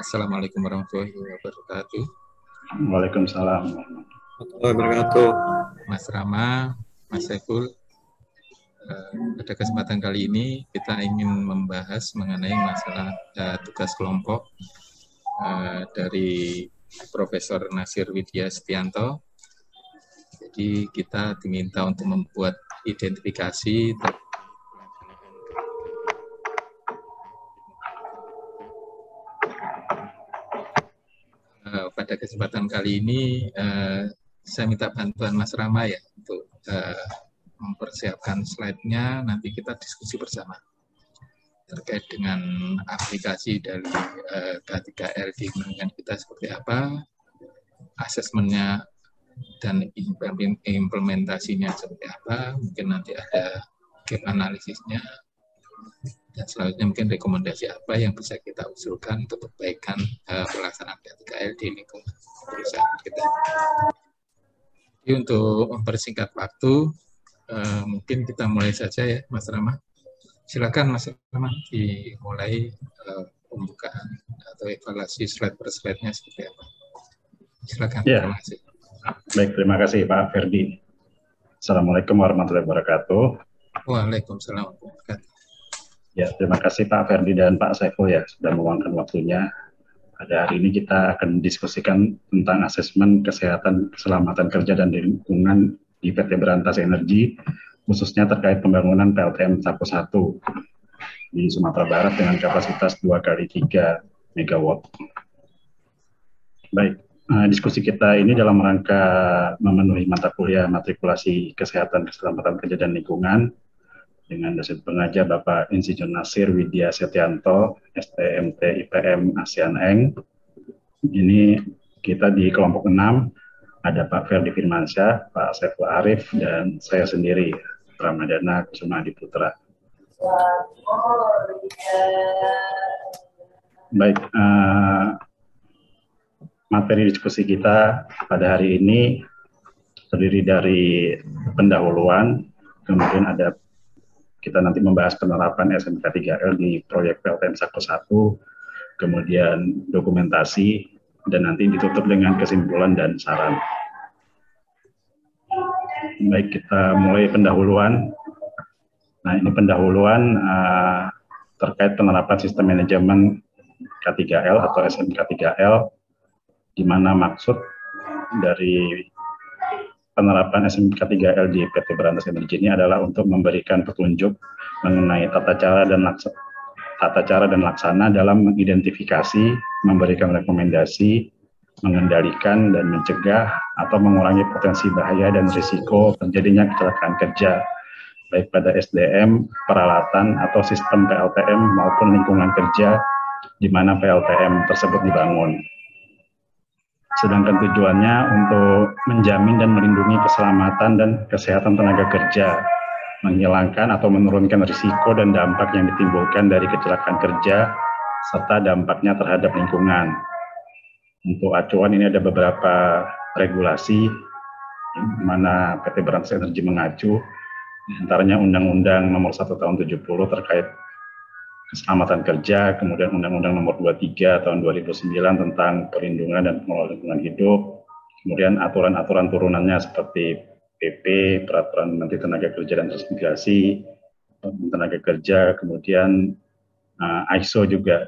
Assalamualaikum warahmatullahi wabarakatuh. Waalaikumsalam. Wabarakatuh. Mas Rama, Mas Saiful, pada kesempatan kali ini kita ingin membahas mengenai masalah tugas kelompok dari Profesor Nasir Widya Setianto. Jadi kita diminta untuk membuat identifikasi pada kesempatan kali ini saya minta bantuan Mas Rama ya untuk mempersiapkan slide-nya, nanti kita diskusi bersama terkait dengan aplikasi dari K3L di lingkungan kita seperti apa, asesmennya dan implementasinya seperti apa, mungkin nanti ada gap analisisnya, dan selanjutnya mungkin rekomendasi apa yang bisa kita usulkan untuk perbaikan pelaksanaan K3L di lingkungan perusahaan kita. Jadi untuk mempersingkat waktu, mungkin kita mulai saja ya Mas Rama. Silakan Mas Rama dimulai pembukaan atau evaluasi slide per slide-nya seperti apa. Silakan. Ya. Terima kasih. Baik, terima kasih Pak Ferdi. Assalamualaikum warahmatullahi wabarakatuh. Waalaikumsalam warahmatullahi wabarakatuh. Ya, terima kasih Pak Ferdi dan Pak Saiful ya sudah meluangkan waktunya. Pada hari ini kita akan diskusikan tentang asesmen kesehatan keselamatan kerja dan lingkungan di PT Berantas Energi, khususnya terkait pembangunan PLTM Saku 1 di Sumatera Barat dengan kapasitas 2x3 MW. Baik, diskusi kita ini dalam rangka memenuhi mata kuliah matrikulasi kesehatan keselamatan kerja dan lingkungan dengan dosen pengajar Bapak Insinyur Nasir Widya Setianto, STMT IPM ASEAN Eng. Ini kita di kelompok 6, ada Pak Ferdi Firmansyah, Pak Saiful Arif, dan saya sendiri, Ramadana Kusuma Adiputra. Baik, materi diskusi kita pada hari ini terdiri dari pendahuluan, kemudian ada kita nanti membahas penerapan SMK 3L di proyek PLTM Saku 1, kemudian dokumentasi, dan nanti ditutup dengan kesimpulan dan saran. Baik, kita mulai pendahuluan. Nah, ini pendahuluan terkait penerapan sistem manajemen K3L atau SMK 3L, di mana maksud dari penerapan SMK 3L di PT Berantas Energi ini adalah untuk memberikan petunjuk mengenai tata cara dan laksana dalam mengidentifikasi, memberikan rekomendasi, mengendalikan dan mencegah atau mengurangi potensi bahaya dan risiko terjadinya kecelakaan kerja, baik pada SDM, peralatan, atau sistem PLTM maupun lingkungan kerja di mana PLTM tersebut dibangun. Sedangkan tujuannya untuk menjamin dan melindungi keselamatan dan kesehatan tenaga kerja, menghilangkan atau menurunkan risiko dan dampak yang ditimbulkan dari kecelakaan kerja, serta dampaknya terhadap lingkungan. Untuk acuan ini ada beberapa regulasi di mana PT Berantas Energi mengacu, antaranya Undang-Undang Nomor 1 Tahun 70 terkait keselamatan kerja, kemudian Undang-Undang Nomor 23 Tahun 2009 tentang perlindungan dan pengelolaan lingkungan hidup, kemudian aturan-aturan turunannya seperti PP, Peraturan Menteri Tenaga Kerja dan Transmigrasi, Tenaga Kerja, kemudian ISO juga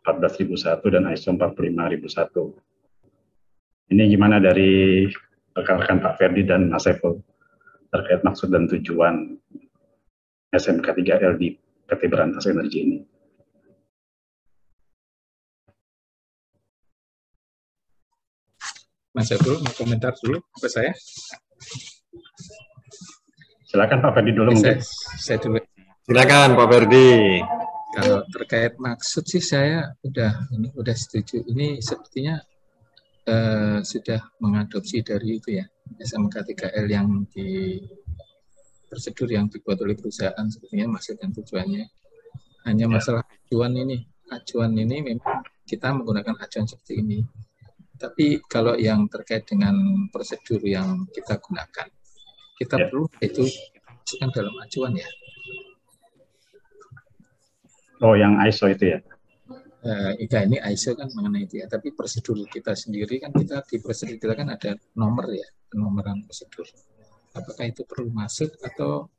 14.001 dan ISO 45.001. Ini gimana dari rekan-rekan Pak Ferdi dan Mas Saiful terkait maksud dan tujuan SMK 3L di PT Berantas Energi ini? Mas Saiful mau komentar dulu ke saya? Silakan Pak Ferdi dulu mungkin. Saya dulu. Silakan Pak Ferdi. Kalau terkait maksud sih saya udah setuju. Ini sepertinya sudah mengadopsi dari itu ya, SMK 3L yang di prosedur yang dibuat oleh perusahaan, sepertinya maksud dan tujuannya. Hanya masalah acuan ini memang kita menggunakan acuan seperti ini. Tapi kalau yang terkait dengan prosedur yang kita gunakan, kita perlu itu masukkan dalam acuan ya. Oh, yang ISO itu ya? Ika ini ISO kan mengenai itu ya, tapi prosedur kita sendiri kan di prosedur kita kan ada nomor ya, penomoran prosedur. Apakah itu perlu masuk atau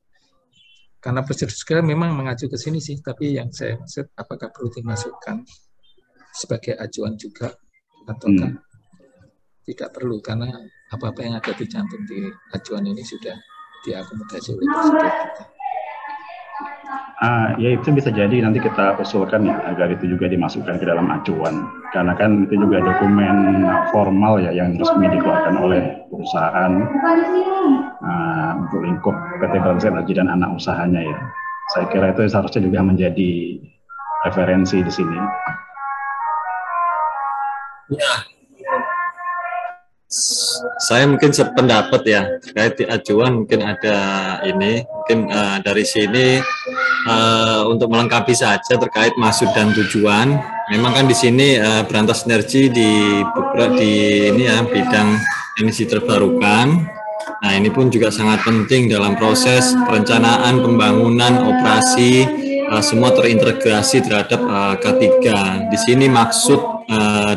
karena prosedur sekarang memang mengacu ke sini sih, tapi yang saya maksud apakah perlu dimasukkan sebagai acuan juga ataukah tidak perlu karena apa-apa yang ada dicantum di acuan ini sudah diakomodasi oleh prosedur kita. Ya itu bisa jadi nanti kita usulkan ya agar itu juga dimasukkan ke dalam acuan karena kan itu juga dokumen formal ya yang resmi dikeluarkan oleh perusahaan untuk lingkup PT Berantas Energi dan anak usahanya ya. Saya kira itu seharusnya juga menjadi referensi di sini. Ya, saya mungkin sependapat ya terkait di acuan mungkin ada ini mungkin dari sini untuk melengkapi saja terkait maksud dan tujuan. Memang kan di sini Berantas Energi di ini ya bidang energi terbarukan. Nah ini pun juga sangat penting dalam proses perencanaan, pembangunan, operasi semua terintegrasi terhadap K3. Di sini maksud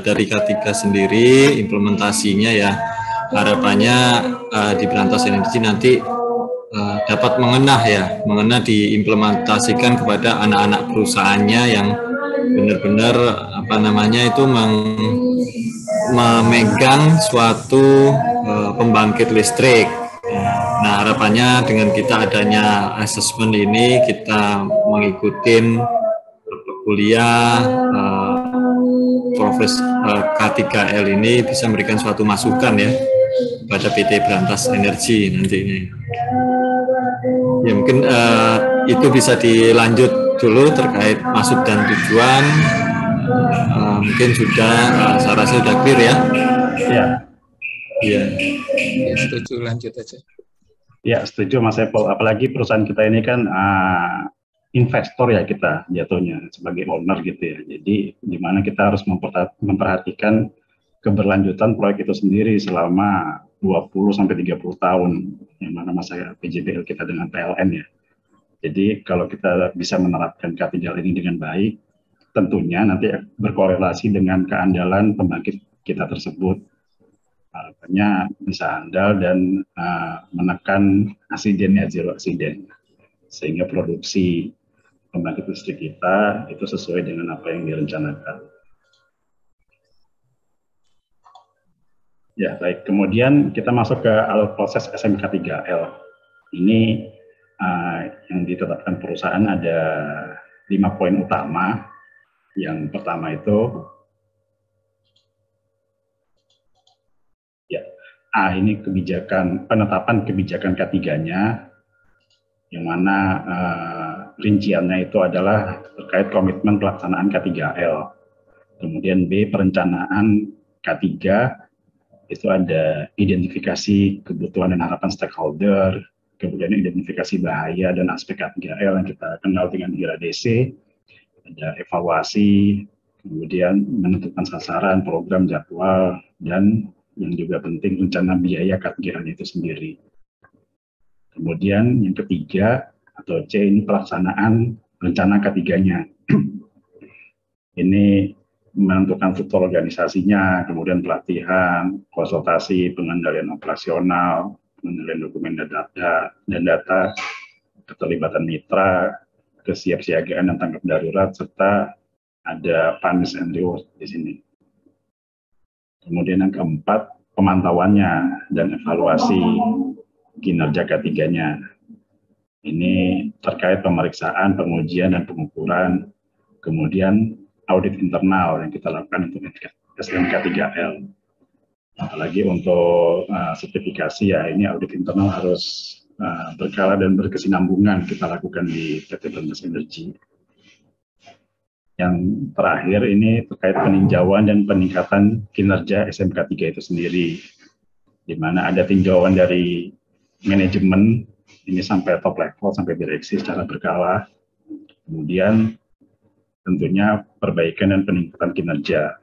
dari K3 sendiri implementasinya ya harapannya di Berantas Energi nanti dapat mengena diimplementasikan kepada anak-anak perusahaannya yang benar-benar itu memegang suatu pembangkit listrik. Nah harapannya dengan kita adanya asesmen ini kita mengikuti kuliah K3L ini bisa memberikan suatu masukan ya pada PT Berantas Energi nantinya. Ya mungkin itu bisa dilanjut dulu terkait maksud dan tujuan. Mungkin sudah saya rasa sudah clear ya. Ya. Ya, setuju, lanjut aja. Ya setuju Mas Epol. Apalagi perusahaan kita ini kan investor ya kita jatuhnya sebagai owner gitu ya. Jadi di mana kita harus memperhatikan keberlanjutan proyek itu sendiri selama 20 sampai 30 tahun yang mana masa PJBL kita dengan PLN ya. Jadi kalau kita bisa menerapkan K3 ini dengan baik, tentunya nanti berkorelasi dengan keandalan pembangkit kita tersebut. Harapannya bisa andal dan menekan asidennya, zero asiden, sehingga produksi pembangkit listrik kita itu sesuai dengan apa yang direncanakan. Ya, baik. Kemudian kita masuk ke alur proses SMK3L. Ini yang ditetapkan perusahaan ada 5 poin utama. Yang pertama itu, ya, ini penetapan kebijakan K3-nya, yang mana rinciannya itu adalah terkait komitmen pelaksanaan K3L. Kemudian B, perencanaan K3, itu ada identifikasi kebutuhan dan harapan stakeholder, kemudian identifikasi bahaya dan aspek K3L yang kita kenal dengan IRA-DC, ada evaluasi, kemudian menentukan sasaran, program, jadwal, dan yang juga penting rencana biaya K3L itu sendiri. Kemudian yang ketiga atau C ini pelaksanaan rencana K3-nya. Ini menentukan struktur organisasinya, kemudian pelatihan, konsultasi, pengendalian operasional, pengendalian dokumen dan data, keterlibatan mitra, kesiapsiagaan dan tanggap darurat, serta ada punish and reward di sini. Kemudian yang keempat, pemantauannya dan evaluasi kinerja K3-nya. Ini terkait pemeriksaan, pengujian, dan pengukuran. Kemudian audit internal yang kita lakukan untuk SMK3L. Apalagi untuk sertifikasi ya, ini audit internal harus berkala dan berkesinambungan kita lakukan di PT Berantas Energi. Yang terakhir ini terkait peninjauan dan peningkatan kinerja SMK3 itu sendiri, di mana ada tinjauan dari manajemen ini sampai top level, sampai direksi secara berkala. Kemudian tentunya perbaikan dan peningkatan kinerja.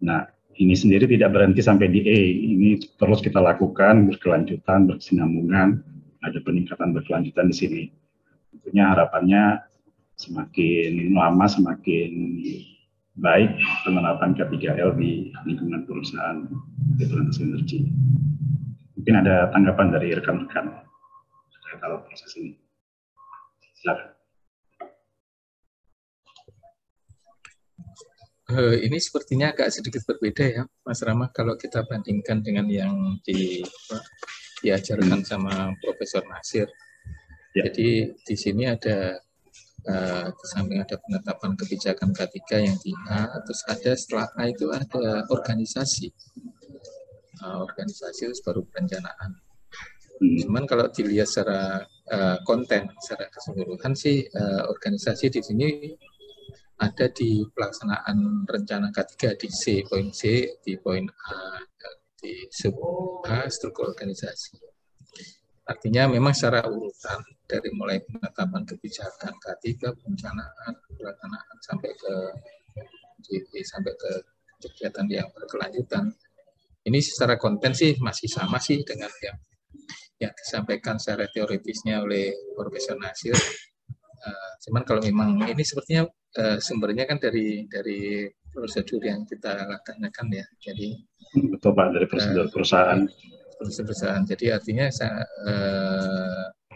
Nah, ini sendiri tidak berhenti sampai di E, ini terus kita lakukan berkelanjutan, berkesinambungan, ada peningkatan berkelanjutan di sini. Tentunya harapannya Semakin lama semakin baik penerapan K3L di lingkungan perusahaan Petronas Energi. Mungkin ada tanggapan dari rekan-rekan terkait hal proses ini. Silakan. Ini sepertinya agak sedikit berbeda ya, Mas Rama, kalau kita bandingkan dengan yang diajarkan sama Profesor Nasir. Ya. Jadi di sini ada di samping ada penetapan kebijakan K3 yang di A, terus ada setelah A itu ada organisasi. Organisasi itu baru perencanaan. Cuman kalau dilihat secara konten, secara keseluruhan sih organisasi di sini ada di pelaksanaan rencana K3 di C, poin C, di poin A, di sub A, struktur organisasi. Artinya memang secara urutan dari mulai penetapan kebijakan K3, perencanaan, pelaksanaan sampai ke kegiatan yang berkelanjutan. Ini secara konten sih masih sama sih dengan yang disampaikan secara teoritisnya oleh Profesor Nasir. Cuman kalau memang ini sepertinya sumbernya kan dari prosedur yang kita laksanakan ya. Jadi betul Pak, dari prosedur perusahaan. Jadi artinya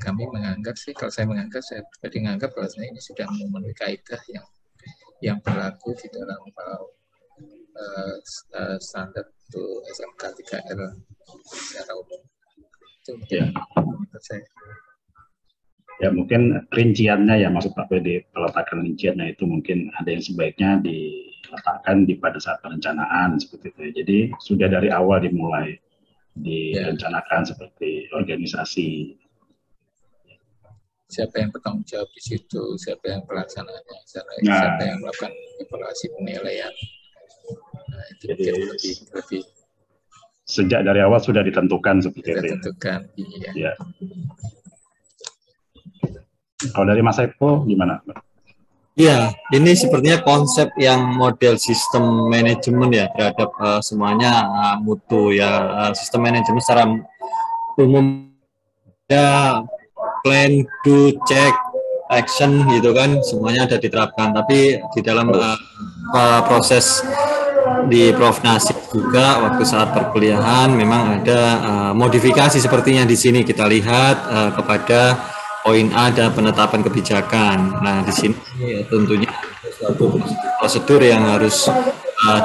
kami menganggap sih, kalau saya pribadi menganggap bahwa ini sudah memenuhi kaidah yang berlaku di dalam standar itu SMK 3L secara umum. Itu ya. Menurut saya. Ya mungkin rinciannya ya, maksud Pak PD, peletakan rinciannya itu mungkin ada yang sebaiknya diletakkan pada saat perencanaan seperti itu. Jadi sudah dari awal dimulai direncanakan seperti organisasi. Siapa yang bertanggung jawab di situ, siapa yang pelaksanaannya, siapa yang melakukan evaluasi penilaian. Nah, itu jadi lebih sejak dari awal sudah ditentukan seperti itu. Ditentukan, iya. Ya. Kalau dari Mas Eko gimana? Iya, ini sepertinya konsep yang model sistem manajemen ya terhadap semuanya mutu ya, sistem manajemen secara umum ya, plan, do, check, action gitu kan, semuanya ada diterapkan. Tapi di dalam proses di Prof Nasir juga waktu saat perkuliahan memang ada modifikasi sepertinya di sini kita lihat kepada poin A ada penetapan kebijakan. Nah, di sini tentunya suatu prosedur yang harus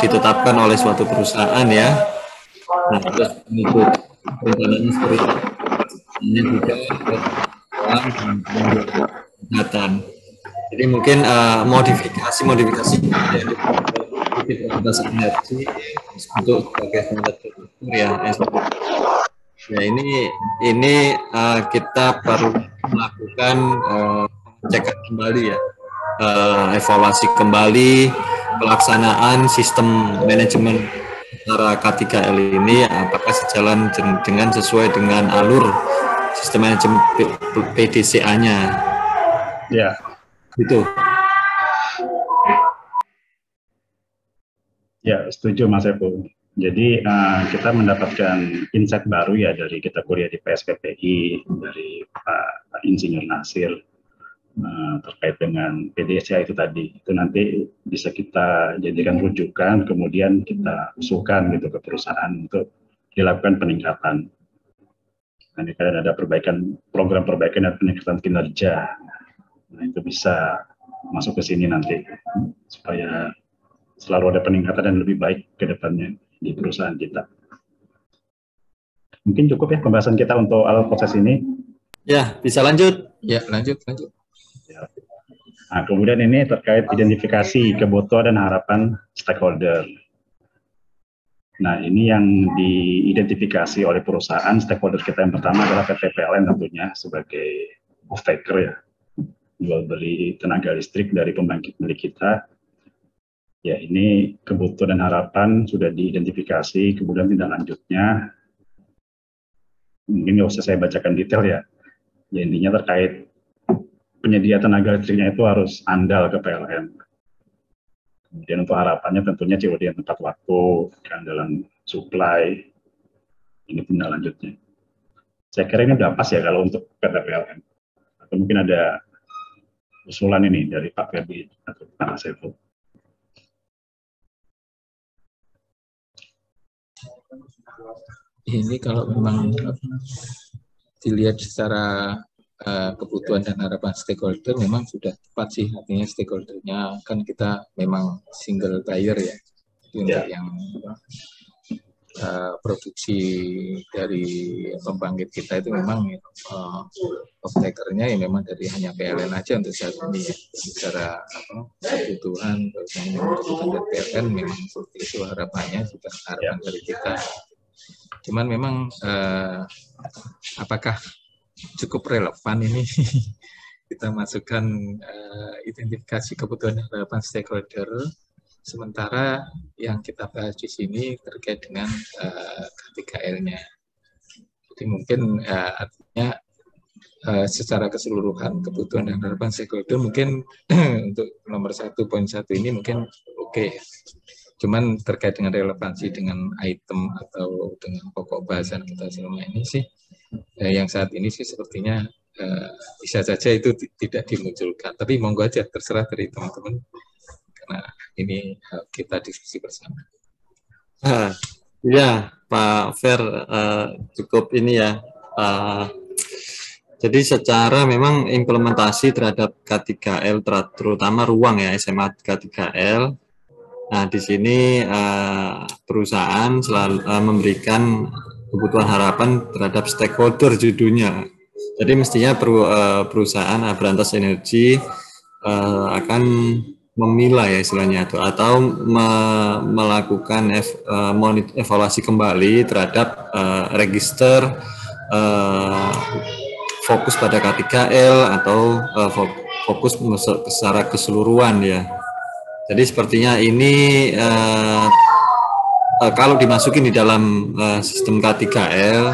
ditetapkan oleh suatu perusahaan ya. Nah, terus mengikut rencananya seperti ini juga kegiatan. Jadi mungkin modifikasi kualitas energi untuk sebagai standar ya. Ya ini kita perlu melakukan cek kembali ya, evaluasi kembali pelaksanaan sistem manajemen antara K3L ini apakah sejalan dengan sesuai dengan alur sistem manajemen PDCA-nya. Ya. Gitu. Ya, setuju Mas Eko. Jadi kita mendapatkan insight baru ya dari kita kuliah di PSPPI, dari Pak Insinyur Nasir terkait dengan PDCA itu tadi. Itu nanti bisa kita jadikan rujukan, kemudian kita usulkan gitu ke perusahaan untuk dilakukan peningkatan. Nanti kan ada program perbaikan dan peningkatan kinerja. Nah, itu bisa masuk ke sini nanti supaya selalu ada peningkatan dan lebih baik ke depannya di perusahaan kita. Mungkin cukup ya pembahasan kita untuk alat proses ini. Ya, bisa lanjut. Ya, lanjut. Ya. Nah, kemudian ini terkait identifikasi kebutuhan dan harapan stakeholder. Nah, ini yang diidentifikasi oleh perusahaan, stakeholder kita yang pertama adalah PT PLN tentunya sebagai off-taker ya, jual beli tenaga listrik dari pembangkit milik kita. Ya, ini kebutuhan dan harapan sudah diidentifikasi, kemudian tindak lanjutnya mungkin nggak usah saya bacakan detail ya. Ya, intinya terkait penyedia tenaga listriknya itu harus andal ke PLN. Kemudian untuk harapannya tentunya COD yang tepat waktu, keandalan supply, ini tindak lanjutnya. Saya kira ini udah pas ya kalau untuk PT PLN. Atau mungkin ada usulan ini dari Pak Ferdi atau Pak Sevo. Ini kalau memang dilihat secara kebutuhan dan harapan stakeholder memang sudah tepat sih, artinya stakeholdernya kan kita memang single buyer ya, untuk yang produksi dari pembangkit kita itu memang off-takernya ya memang dari hanya PLN aja untuk saat ini ya. Secara kebutuhan dari PLN memang seperti itu harapannya, juga harapan dari kita. Cuman memang apakah cukup relevan ini kita masukkan identifikasi kebutuhan dan harapan stakeholder, sementara yang kita bahas di sini terkait dengan K3L-nya. Jadi mungkin artinya secara keseluruhan kebutuhan dan harapan stakeholder mungkin untuk nomor 1.1 ini mungkin oke. Cuman terkait dengan relevansi dengan item atau dengan pokok bahasan kita selama ini sih, yang saat ini sih sepertinya bisa saja itu tidak dimunculkan. Tapi monggo aja, terserah dari teman-teman. Karena ini kita diskusi bersama. Ya, Pak Fer, cukup ini ya. Jadi secara memang implementasi terhadap K3L, terutama ruang ya, SMA K3L. Nah, di sini perusahaan selalu memberikan kebutuhan harapan terhadap stakeholder judulnya. Jadi mestinya perusahaan Berantas Energi akan memilah ya istilahnya itu, atau melakukan evaluasi kembali terhadap register fokus pada K3L atau fokus secara keseluruhan ya. Jadi sepertinya ini kalau dimasukin di dalam sistem K3L,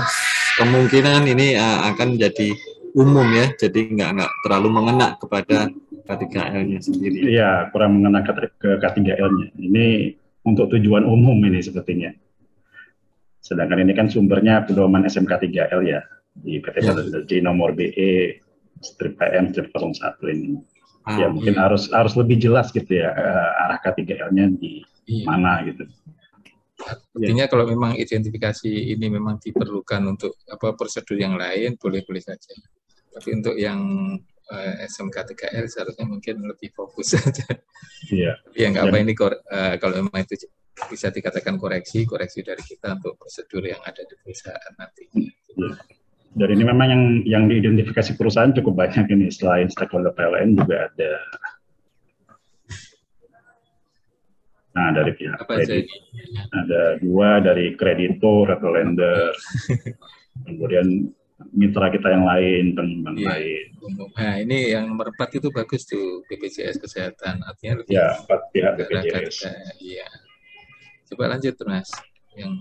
kemungkinan ini akan jadi umum ya, jadi nggak terlalu mengena kepada K3L-nya sendiri. Iya, kurang mengena ke K3L-nya. Ini untuk tujuan umum ini sepertinya. Sedangkan ini kan sumbernya pedoman SMK3L ya, di PT Energi nomor BE strip PM strip 01 ini. Ya mungkin harus lebih jelas gitu ya arah K3L-nya di mana gitu. Artinya kalau memang identifikasi ini memang diperlukan untuk prosedur yang lain, boleh-boleh saja. Tapi untuk yang SMK3L seharusnya mungkin lebih fokus saja. Iya. Ya nggak apa ini kalau memang itu bisa dikatakan koreksi dari kita untuk prosedur yang ada di perusahaan nanti. Iya. Dan ini memang yang diidentifikasi perusahaan cukup banyak ini, selain stakeholder PLN juga ada. Nah, dari pihak kredit ada 2 dari kreditor atau lender, kemudian mitra kita yang lain, pengembang lain. Nah, ini yang nomor 4 itu bagus tuh, BPJS Kesehatan, artinya lebih. Ya, 4 pihak BPJS. Iya. Coba lanjut Mas, yang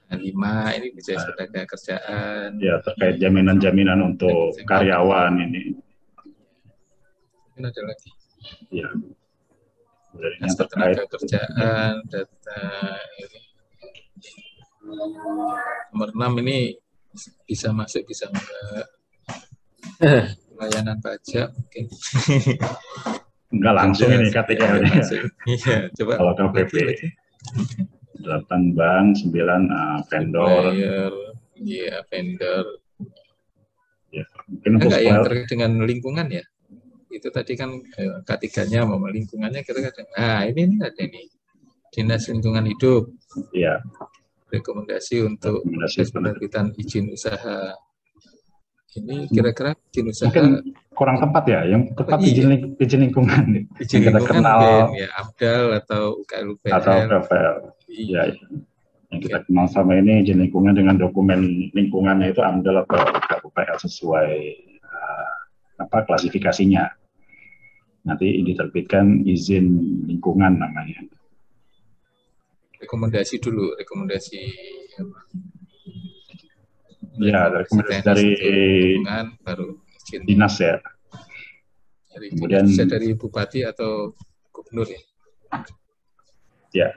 5 ini bisa tenaga kerjaan. Ya, terkait jaminan-jaminan untuk karyawan ini. Mungkin ada lagi. Ya. Yang terkait tenaga kerjaan, data ini. Nomor 6 ini bisa masuk, bisa enggak. Layanan pajak mungkin. Enggak langsung ini K3L-nya. Iya, coba. Kalau KPP. 8 bank, 9 vendor. Iya, vendor. Ya, mungkin enggak yang terkait dengan lingkungan ya. Itu tadi kan K3-nya mau lingkungannya kira-kira. Nah, ini ada nih. Dinas Lingkungan Hidup. Iya. Rekomendasi untuk penerbitan izin usaha. Ini kira-kira izin usaha mungkin kurang tepat ya, yang tepat izin lingkungan. Izin yang kita lingkungan kenal mungkin, ya AMDAL atau UKLUPL. Atau KPL. Iya. Yang kita kenal sama ini izin lingkungan dengan dokumen lingkungannya itu AMDAL atau UKLUPL sesuai klasifikasinya. Nanti diterbitkan izin lingkungan namanya. Rekomendasi dulu, rekomendasi apa? Ya, rekomendasi dari baru dinas ya. Kemudian bisa dari bupati atau gubernur ya. Ya.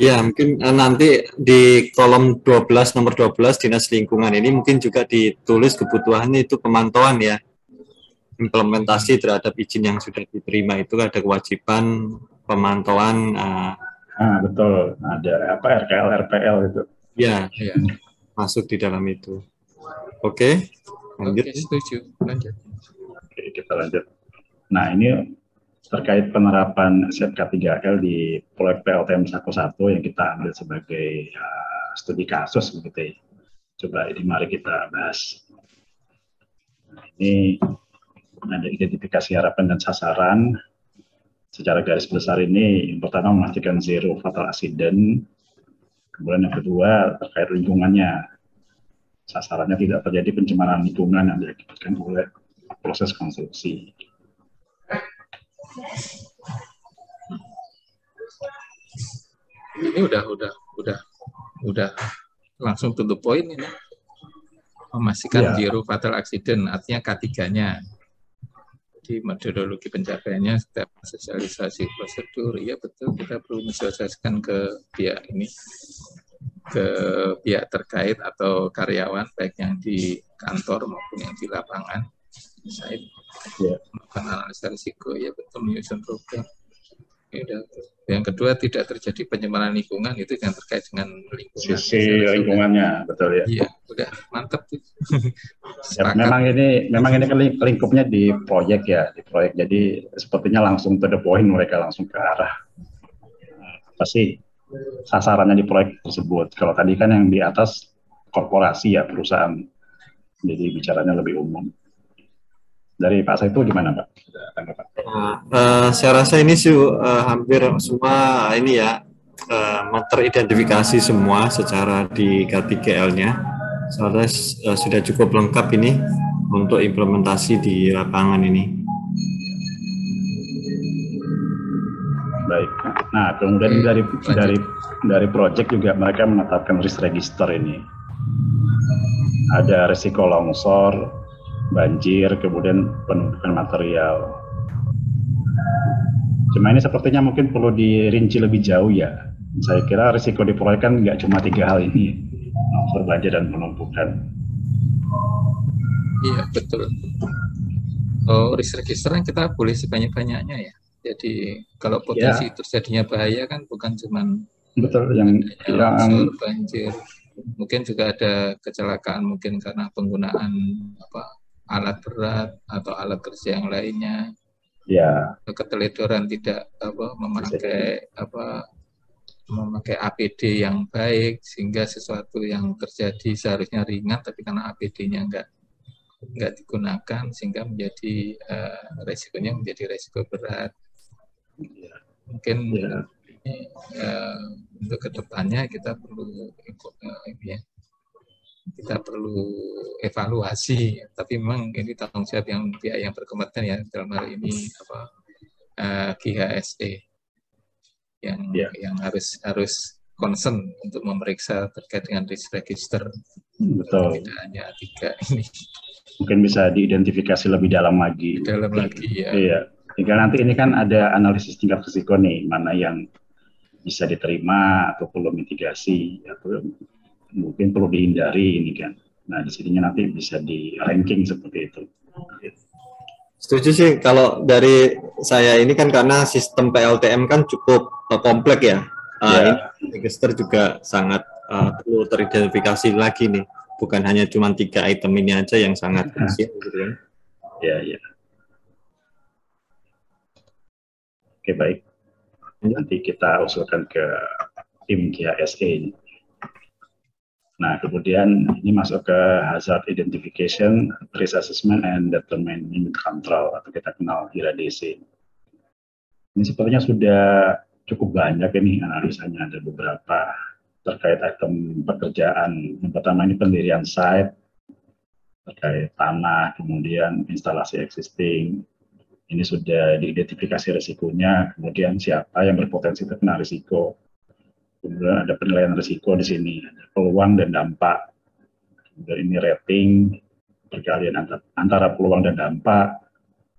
Ya, mungkin nanti di kolom 12 nomor 12 Dinas Lingkungan ini mungkin juga ditulis kebutuhannya itu pemantauan ya. implementasi terhadap izin yang sudah diterima itu ada kewajiban pemantauan. Betul, ada apa RKL, RPL itu. Ya, masuk di dalam itu. Oke, lanjut. Oke, setuju. Lanjut. Oke, kita lanjut. Nah, ini terkait penerapan SMK 3L di proyek PLTM 11 yang kita ambil sebagai studi kasus begitu ya. Coba ini mari kita bahas. Nah, ini ada identifikasi harapan dan sasaran. Secara garis besar ini, yang pertama memastikan zero fatal accident. Kemudian yang kedua terkait lingkungannya. Sasarannya tidak terjadi pencemaran lingkungan yang diakibatkan oleh proses konstruksi. Ini udah langsung to the point ini. Memastikan zero fatal accident, artinya K3-nya. Di metodologi pencapaiannya, setiap sosialisasi prosedur, ya betul kita perlu mensosialisasikan ke pihak ini, ke pihak terkait atau karyawan, baik yang di kantor maupun yang di lapangan. Saya melakukan analisa risiko, ya betul menyusun program. Yang kedua, tidak terjadi pencemaran lingkungan, itu yang terkait dengan lingkungan. Sisi lingkungannya, betul ya. Iya, udah mantap. Ya, memang ini kan lingkupnya di proyek ya, di proyek. Jadi sepertinya langsung to the point, mereka langsung ke arah apa sih sasarannya di proyek tersebut. Kalau tadi kan yang di atas korporasi ya, perusahaan. Jadi bicaranya lebih umum. Dari Pak Saiful gimana Pak? Saya rasa ini hampir semua ini ya teridentifikasi semua secara di K3L-nya. Soalnya sudah cukup lengkap ini untuk implementasi di lapangan ini. Baik. Nah, kemudian dari project juga mereka menetapkan risk register ini. Ada risiko longsor, banjir, kemudian penumpukan material. Cuma ini sepertinya mungkin perlu dirinci lebih jauh ya. Saya kira risiko di proyek kan nggak cuma 3 hal ini, longsor, banjir, dan penumpukan. Iya, betul. Oh, risk register kan kita boleh sebanyak-banyaknya ya. Jadi kalau potensi terjadinya bahaya kan bukan cuma betul yang longsor, banjir, mungkin juga ada kecelakaan mungkin karena penggunaan alat berat atau alat kerja yang lainnya. Ya. Keteledoran tidak memakai APD yang baik sehingga sesuatu yang terjadi seharusnya ringan tapi karena APD-nya nggak digunakan sehingga menjadi resikonya menjadi resiko berat. Mungkin ini untuk kedepannya kita perlu kita perlu evaluasi, tapi memang ini tanggung jawab yang pihak yang berkompeten ya, dalam hal ini GHSE yang harus concern untuk memeriksa terkait dengan risk register. Betul. Tidak hanya 3 ini. Mungkin bisa diidentifikasi lebih dalam lagi. Ya. Iya. Hingga nanti ini kan ada analisis tingkat risiko nih, mana yang bisa diterima atau perlu mitigasi atau mungkin perlu dihindari ini kan. Nah, di sininya nanti bisa di ranking seperti itu. Setuju sih, kalau dari saya ini kan karena sistem PLTM kan cukup kompleks ya. Ini register juga sangat perlu teridentifikasi lagi nih. Bukan hanya cuma 3 item ini aja yang sangat krusial gitu kan. Ya. Oke, baik. Nanti kita usulkan ke tim GHSE ini. Nah, kemudian ini masuk ke hazard identification, risk assessment, and determining control, atau kita kenal HIRA-DC. Ini sepertinya sudah cukup banyak ini analisanya, ada beberapa terkait item pekerjaan. Yang pertama ini pendirian site, terkait tanah, kemudian instalasi existing. Ini sudah diidentifikasi risikonya, kemudian siapa yang berpotensi terkena risiko. Kemudian ada penilaian risiko di sini, ada peluang dan dampak. Kemudian ini rating, perkalian antara peluang dan dampak.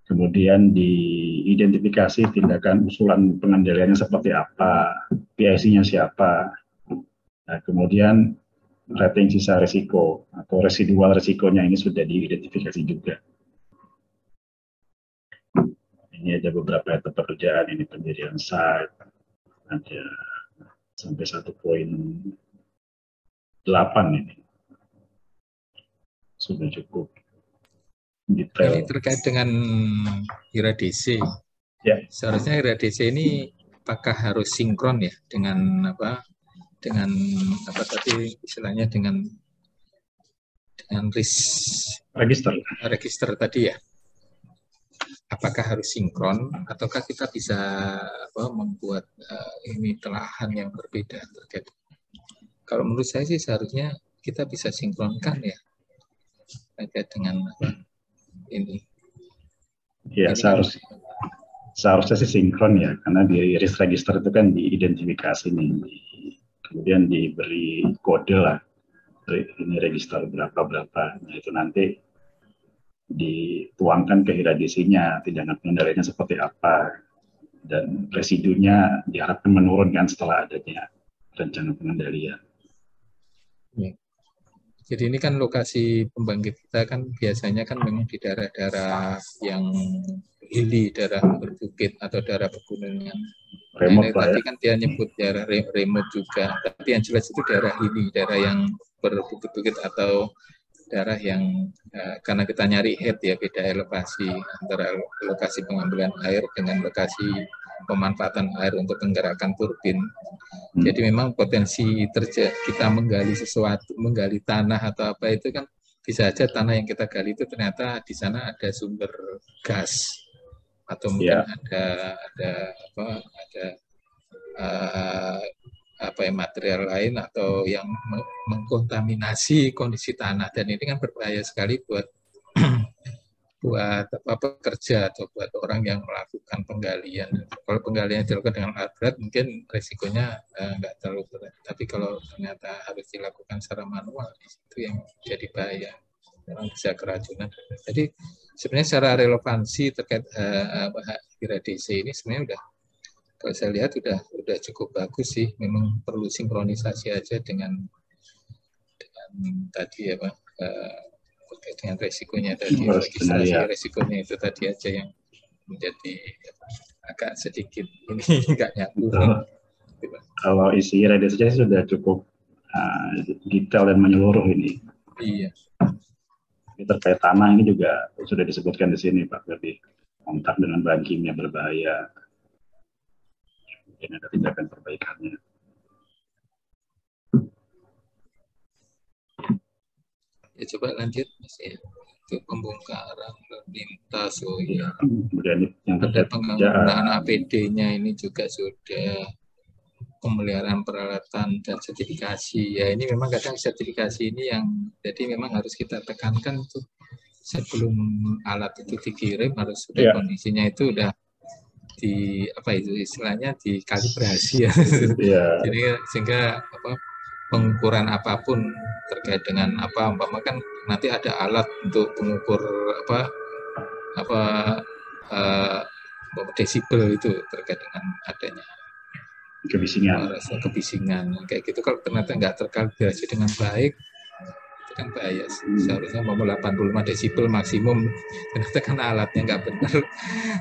Kemudian diidentifikasi tindakan usulan pengendaliannya seperti apa, PIC-nya siapa. Nah, kemudian rating sisa risiko atau residual risikonya ini sudah diidentifikasi juga. Ini ada beberapa etap pekerjaan, ini pendirian site, ada sampai 1.8 ini. Sudah cukup detail. Ini terkait dengan IRA DC. Ya. Seharusnya IRA DC ini apakah harus sinkron ya dengan apa tadi istilahnya dengan register tadi ya? Apakah harus sinkron ataukah kita bisa membuat ini telahan yang berbeda terkait? Kalau menurut saya sih seharusnya kita bisa sinkronkan ya terkait dengan ini. Ya, seharusnya sih sinkron ya, karena di risk register itu kan diidentifikasi nih, kemudian diberi kode lah, ini register berapa, nah itu nanti dituangkan ke IRA-DC-nya, tindakan pengendaliannya seperti apa, dan residunya diharapkan menurun kan setelah adanya rencana pengendalian. Jadi ini kan lokasi pembangkit kita kan biasanya kan memang di daerah-daerah yang hilly, daerah berbukit atau daerah pegunungan. Remote tadi kan dia nyebut daerah remote juga, tapi yang jelas itu daerah hilly, daerah yang berbukit-bukit atau daerah yang karena kita nyari head ya, beda elevasi antara lokasi pengambilan air dengan lokasi pemanfaatan air untuk menggerakkan turbin. Jadi memang potensi kita menggali sesuatu, menggali tanah atau apa itu kan bisa aja tanah yang kita gali itu ternyata di sana ada sumber gas atau mungkin ada material lain atau yang mengkontaminasi kondisi tanah, dan ini kan berbahaya sekali buat pekerja atau buat orang yang melakukan penggalian. Kalau penggalian dilakukan dengan alat berat mungkin resikonya nggak terlalu berat, tapi kalau ternyata harus dilakukan secara manual itu yang jadi bahaya, orang bisa keracunan. Jadi sebenarnya secara relevansi terkait IRA DC ini sebenarnya kalau saya lihat udah cukup bagus sih. Memang perlu sinkronisasi aja dengan tadi terkait dengan resikonya tadi, registrasi resikonya itu tadi aja yang menjadi agak sedikit ini nggak nyambung. Kalau isi IRA DC sudah cukup detail dan menyeluruh ini. Iya. Ini terkait tanah ini juga sudah disebutkan di sini Pak, lebih kontak dengan bankingnya berbahaya. Mungkin ada tindakan perbaikannya. Ya coba lanjut Mas ya. Itu pembongkaran lintas, ya. Kemudian yang ada penggunaan APD-nya ini juga sudah, pemeliharaan peralatan dan sertifikasi. Ya ini memang kadang sertifikasi ini yang jadi memang harus kita tekankan tuh sebelum alat itu dikirim harus sudah kondisinya itu udah di istilahnya dikalibrasi ya. Jadi sehingga pengukuran apapun terkait dengan kan nanti ada alat untuk mengukur desibel itu terkait dengan adanya kebisingan kayak gitu. Kalau ternyata nggak terkalibrasi dengan baik itu kan bahaya sih. Seharusnya mau 85 desibel maksimum, ternyata kan alatnya nggak benar,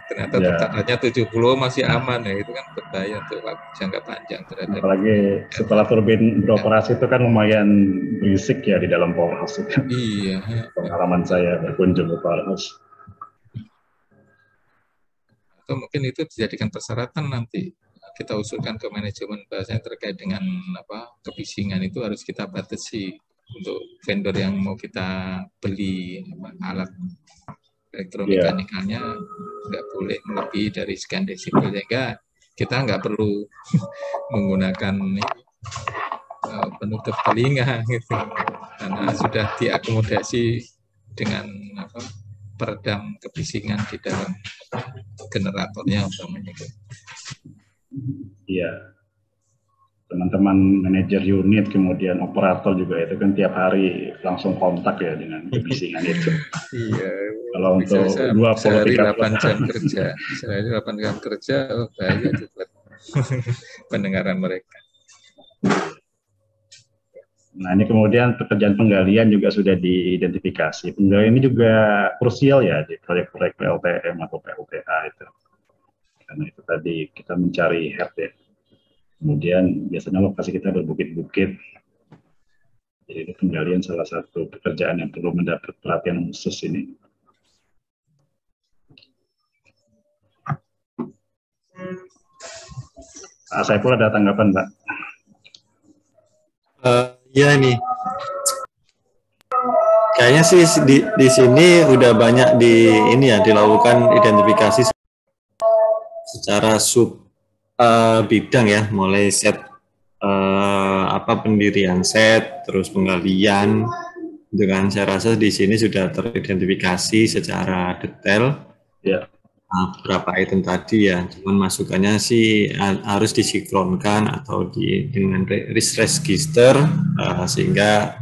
ternyata tekatannya 70 masih aman ya, itu kan berbahaya untuk jangka panjang terhadap. Apalagi setelah turbin beroperasi itu kan lumayan berisik ya di dalam powerhouse. Iya. Pengalaman saya berkunjung ke powerhouse. Atau mungkin itu dijadikan persyaratan nanti kita usulkan ke manajemen bahasanya terkait dengan kebisingan itu harus kita batasi untuk vendor yang mau kita beli alat elektromekanikalnya nggak boleh melebihi dari sekian desibel, sehingga kita nggak perlu menggunakan penutup telinga gitu karena sudah diakomodasi dengan peredam kebisingan di dalam generatornya umpamanya. Iya. Teman-teman manajer unit kemudian operator juga itu kan tiap hari langsung kontak ya dengan kebisingan itu. Iya. Kalau untuk 8 jam kerja, sehari 8 jam kerja, bahaya itu buat pendengaran mereka. Nah ini kemudian pekerjaan penggalian juga sudah diidentifikasi. Penggalian ini juga krusial ya di proyek-proyek PLTM atau PLTA itu. karena itu tadi kita mencari head ya. Kemudian biasanya lokasi kita berbukit-bukit, jadi itu penggalian salah satu pekerjaan yang perlu mendapat perhatian khusus ini. Saya pula ada tanggapan, Pak. Ya nih, kayaknya sih di sini udah banyak dilakukan identifikasi secara sub bidang ya, mulai set pendirian set, terus penggalian. Dengan saya rasa di sini sudah teridentifikasi secara detail. Ya. Berapa item tadi ya, cuman masukannya sih harus disinkronkan atau dengan risk register sehingga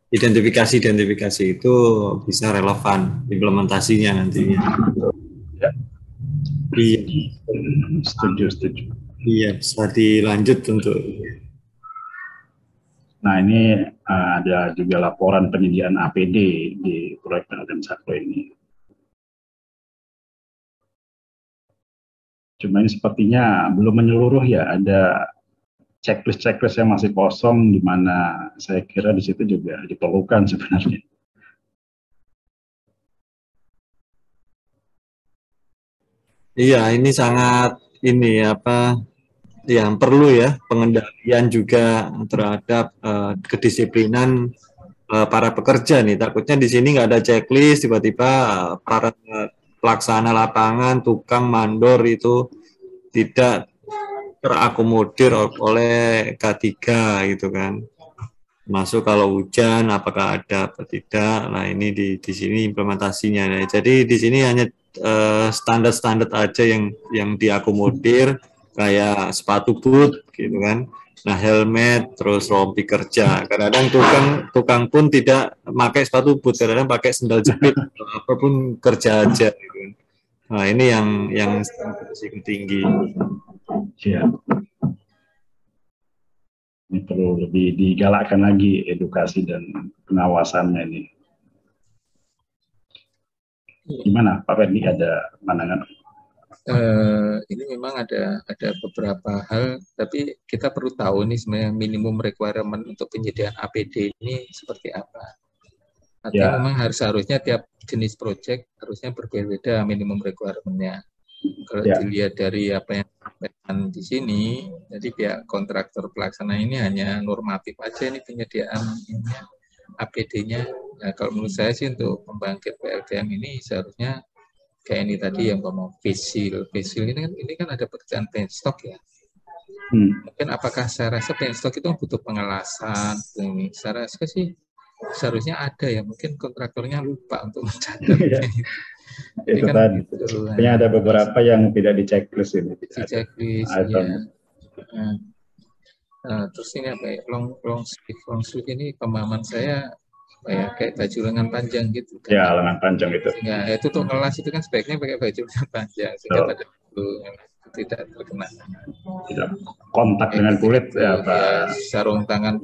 identifikasi itu bisa relevan implementasinya nantinya. Ya. Iya. Setuju. Iya, bisa dilanjut untuk. Nah, ini ada juga laporan penyediaan APD di proyek PLTM Saklo ini. Cuma ini sepertinya belum menyeluruh ya, ada checklist yang masih kosong, di mana saya kira di situ juga diperlukan sebenarnya. Iya, ini sangat yang perlu ya, pengendalian juga terhadap kedisiplinan para pekerja nih. Takutnya di sini nggak ada checklist, tiba-tiba para pelaksana lapangan, tukang, mandor itu tidak terakomodir oleh K3 gitu kan. Masuk kalau hujan, apakah ada atau tidak. Nah, ini di sini implementasinya. Nah, jadi di sini hanya standar-standar aja yang diakomodir, kayak sepatu boot gitu kan. Nah, helmet, terus rompi kerja. Kadang-kadang tukang pun tidak pakai sepatu boot, kadang-kadang pakai sendal jepit, apapun kerja aja gitu kan. Nah, ini yang risiko tinggi. Ya. Ini perlu lebih digalakkan lagi edukasi dan pengawasannya ini. Gimana Pak Ferdi, ada pandangan? Ini memang ada beberapa hal, tapi kita perlu tahu nih sebenarnya minimum requirement untuk penyediaan APD ini seperti apa. Artinya memang harusnya tiap jenis proyek harusnya berbeda minimum requirement-nya. Kalau dilihat dari apa yang disampaikan di sini, jadi pihak kontraktor pelaksana ini hanya normatif aja ini penyediaan APD-nya. Nah, kalau menurut saya sih untuk pembangkit PLTM ini seharusnya kayak ini tadi yang ngomong facial ini kan ada pekerjaan penstock ya. Mungkin apakah saya rasa penstock itu butuh pengelasan ini. Saya rasa sih seharusnya ada ya, mungkin kontraktornya lupa untuk mencatat. Itu kan tadi. Hanya ada beberapa yang tidak di checklist ini. Di checklist ya. Terus ini apa ya, long sleeve ini pemahaman saya kayak baju lengan panjang gitu kan. Ya, lengan panjang itu. Ya, itu untuk ngelas itu kan sebaiknya pakai baju lengan panjang sehingga pada itu tidak terkena. Tidak kontak dengan kulit ya, Pak. Ya, sarung tangan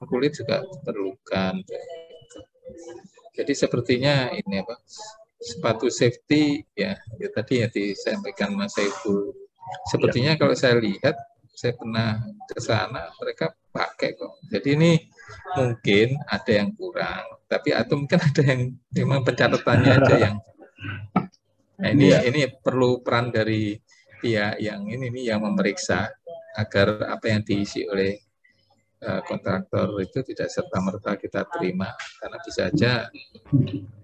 kulit juga diperlukan. Jadi sepertinya ini apa? Sepatu safety ya tadi ya disampaikan Mas Saiful. Sepertinya kalau saya lihat, saya pernah ke sana, mereka pakai kok. Jadi ini mungkin ada yang kurang, tapi atau mungkin ada yang memang pencatatannya aja yang. Nah, ini perlu peran dari pihak yang ini yang memeriksa agar apa yang diisi oleh kontraktor itu tidak serta-merta kita terima, karena bisa aja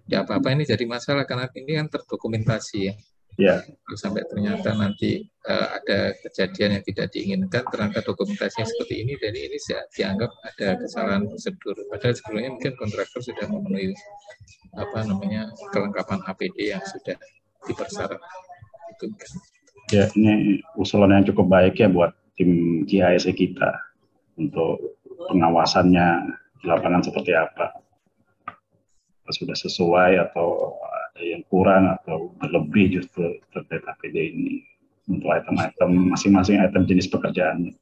ya apa-apa ini jadi masalah karena ini kan terdokumentasi ya. Ya. Sampai ternyata nanti ada kejadian yang tidak diinginkan, ternyata dokumentasinya seperti ini, dan ini dianggap ada kesalahan prosedur. Padahal sebelumnya mungkin kontraktor sudah memenuhi kelengkapan APD yang sudah dipersyaratkan. Ya, ini usulan yang cukup baik ya buat tim GIS kita untuk pengawasannya di lapangan seperti apa. Sudah sesuai atau ada yang kurang atau berlebih justru terkait APD ini untuk item-item masing-masing item jenis pekerjaannya.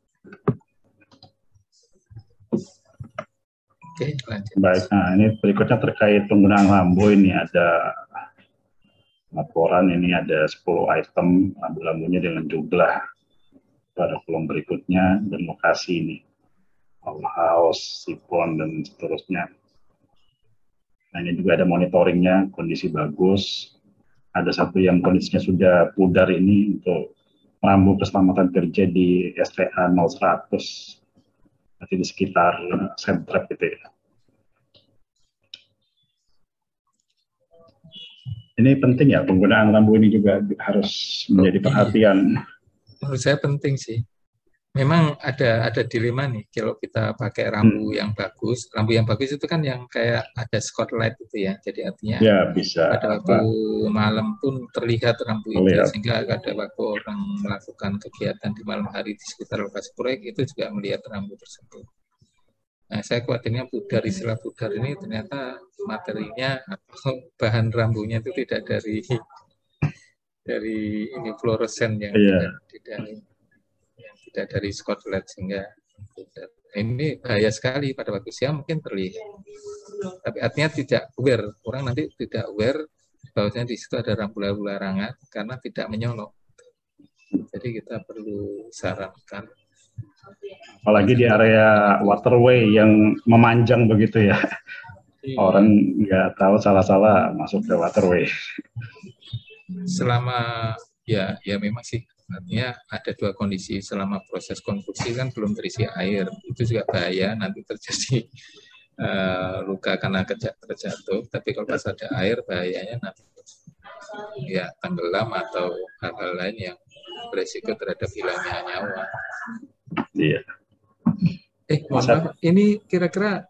Oke, lanjut. Baik, nah ini berikutnya terkait penggunaan lampu ini ada laporan ini ada 10 item rambu-rambunya dengan jumlah pada kolom berikutnya dan lokasi ini, house, sipon, dan seterusnya. Nah, ini juga ada monitoringnya, kondisi bagus. Ada satu yang kondisinya sudah pudar ini untuk rambu keselamatan kerja di STA 0100, nanti di sekitar sentrap gitu ya. Ini penting ya, penggunaan rambu ini juga harus menjadi perhatian. Menurut saya penting sih. Memang ada dilema nih kalau kita pakai rambu yang bagus. Rambu yang bagus itu kan yang kayak ada spotlight itu ya. Jadi artinya Ya, bisa pada waktu malam pun terlihat rambu itu, sehingga ada waktu orang melakukan kegiatan di malam hari di sekitar lokasi proyek itu juga melihat rambu tersebut. Nah, saya khawatirnya pudar, istilah pudar ini ternyata materinya atau bahan rambunya itu tidak dari ini fluoresen yang tidak dari spotlight, sehingga ini bahaya sekali. Pada waktu siang mungkin terlihat, tapi artinya tidak aware, orang nanti tidak aware bahwasanya di situ ada rambu-rambu larangan karena tidak menyolok. Jadi kita perlu sarankan, apalagi di area waterway yang memanjang begitu ya, orang nggak tahu salah-salah masuk ke waterway. Selama ya memang sih, artinya ada dua kondisi. Selama proses konstruksi kan belum terisi air, itu juga bahaya, nanti terjadi luka karena terjatuh. Tapi kalau pas ada air, bahayanya nanti ya tenggelam atau hal-hal lain yang beresiko terhadap hilangnya nyawa. Iya. Maaf, ini kira-kira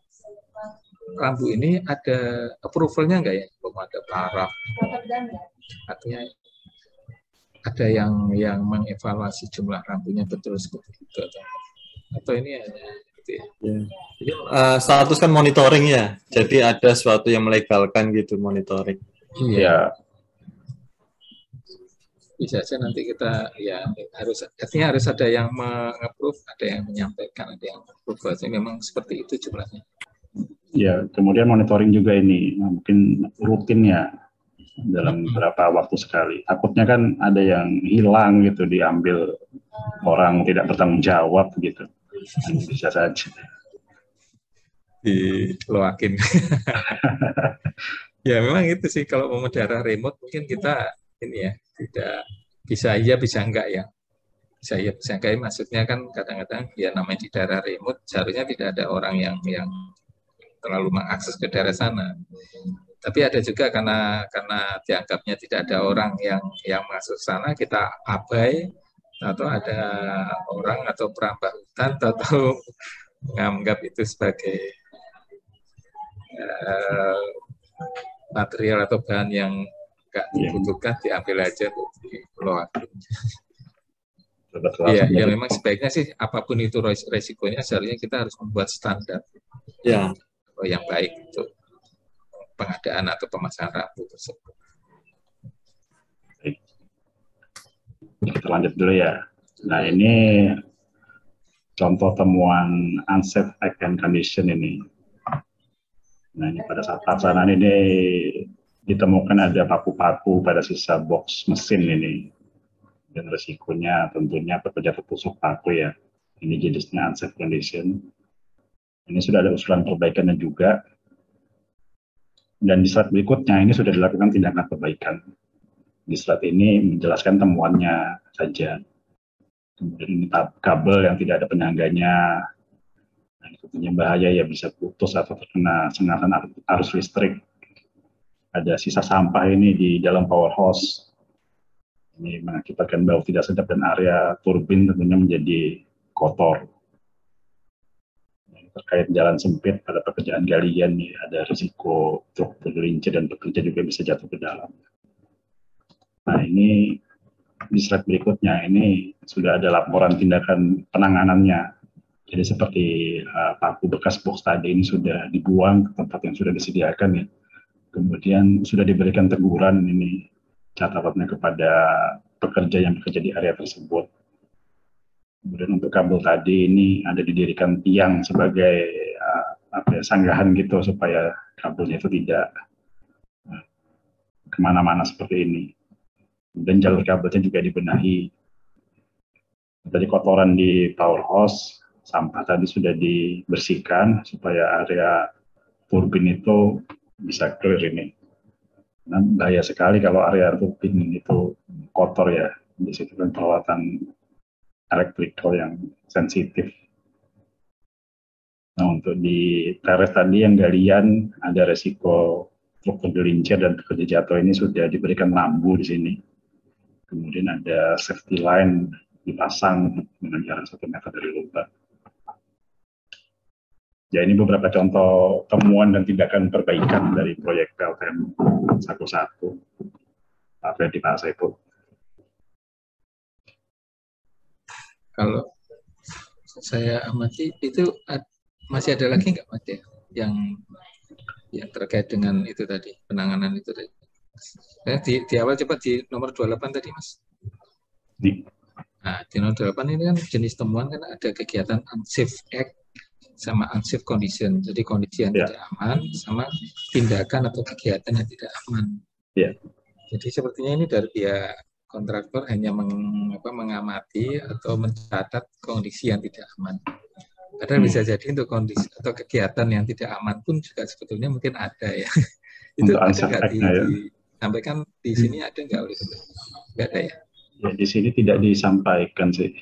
rambu ini ada approval-nya nggak ya? Belum ada paraf, artinya ada yang mengevaluasi jumlah rambunya betul seperti itu atau ini hanya gitu ya? Jadi, status kan monitoring ya, jadi ada suatu yang melegalkan gitu, monitoring. Iya. Bisa saja nanti kita ya artinya harus ada yang meng-approve, ada yang menyampaikan, ada yang approve. Memang seperti itu jumlahnya. Ya, kemudian monitoring juga ini mungkin rutin ya, dalam beberapa waktu sekali. Takutnya kan ada yang hilang gitu, diambil orang tidak bertanggung jawab gitu. Bisa saja. Diloakin. Ya memang itu sih, kalau memelihara remote mungkin kita ini ya tidak bisa iya bisa enggak ya. Bisa iya bisa enggak, maksudnya kan kadang-kadang ya namanya di daerah remote seharusnya tidak ada orang yang terlalu mengakses ke daerah sana. Tapi ada juga karena dianggapnya tidak ada orang yang masuk sana, kita abai, atau ada orang atau perambah hutan atau menganggap itu sebagai material atau bahan yang nggak dibutuhkan, diambil aja untuk dikeluarkan. Ya memang sebaiknya sih apapun itu resikonya, seharusnya kita harus membuat standar yang baik untuk pengadaan atau pemasangan rambu tersebut. Kita lanjut dulu ya. Nah, ini contoh temuan unsafe act and condition ini. Nah, ini pada saat pelaksanaan ini ditemukan ada paku-paku pada sisa box mesin ini. Dan resikonya tentunya pekerja tertusuk paku ya. Ini jenisnya unsafe condition. Ini sudah ada usulan perbaikannya juga. Dan di slide berikutnya ini sudah dilakukan tindakan perbaikan. Di slide ini menjelaskan temuannya saja. Kemudian ini kabel yang tidak ada penyangganya. Nah, ini tentunya bahaya ya, bisa putus atau terkena sengatan arus listrik. Ada sisa sampah ini di dalam power hose. Ini mengakibatkan bau tidak sedap dan area turbin tentunya menjadi kotor. Terkait jalan sempit pada pekerjaan galian nih, ada risiko truk bergelincir dan pekerja juga bisa jatuh ke dalam. Nah, ini di slide berikutnya ini sudah ada laporan tindakan penanganannya. Jadi seperti paku bekas box tadi ini sudah dibuang ke tempat yang sudah disediakan ya. Kemudian sudah diberikan teguran ini, catatannya kepada pekerja yang bekerja di area tersebut. Kemudian untuk kabel tadi ini ada didirikan tiang sebagai sanggahan gitu supaya kabelnya itu tidak kemana-mana seperti ini. Dan jalur kabelnya juga dibenahi. Tadi kotoran di powerhouse, sampah tadi sudah dibersihkan supaya area turbin itu bisa clear ini. Nah, bahaya sekali kalau area turbin itu kotor ya. Di situ kan perawatan elektrikal yang sensitif. Nah, untuk di teres tadi yang galian ada resiko truk tergelincir dan pekerja jatuh, ini sudah diberikan lampu di sini. Kemudian ada safety line dipasang dengan jarak 1 meter dari lubang. Ya, ini beberapa contoh temuan dan tindakan perbaikan dari proyek PLTM 11 Pak Freddy, Pak Saiful. Kalau saya amati itu masih ada lagi nggak Mas ya yang terkait dengan itu tadi, penanganan itu tadi. Di awal coba di nomor 28 tadi Mas. Nah, di nomor 28 ini kan jenis temuan kan ada kegiatan unsafe act sama unsafe condition. Jadi kondisi yang tidak aman sama tindakan atau kegiatan yang tidak aman. Jadi sepertinya ini dari pihak kontraktor hanya mengamati atau mencatat kondisi yang tidak aman. Padahal bisa jadi untuk kondisi atau kegiatan yang tidak aman pun juga sebetulnya mungkin ada ya. Itu ada nggak disampaikan di sini, ada nggak oleh nggak ada ya? Ya, di sini tidak disampaikan sih.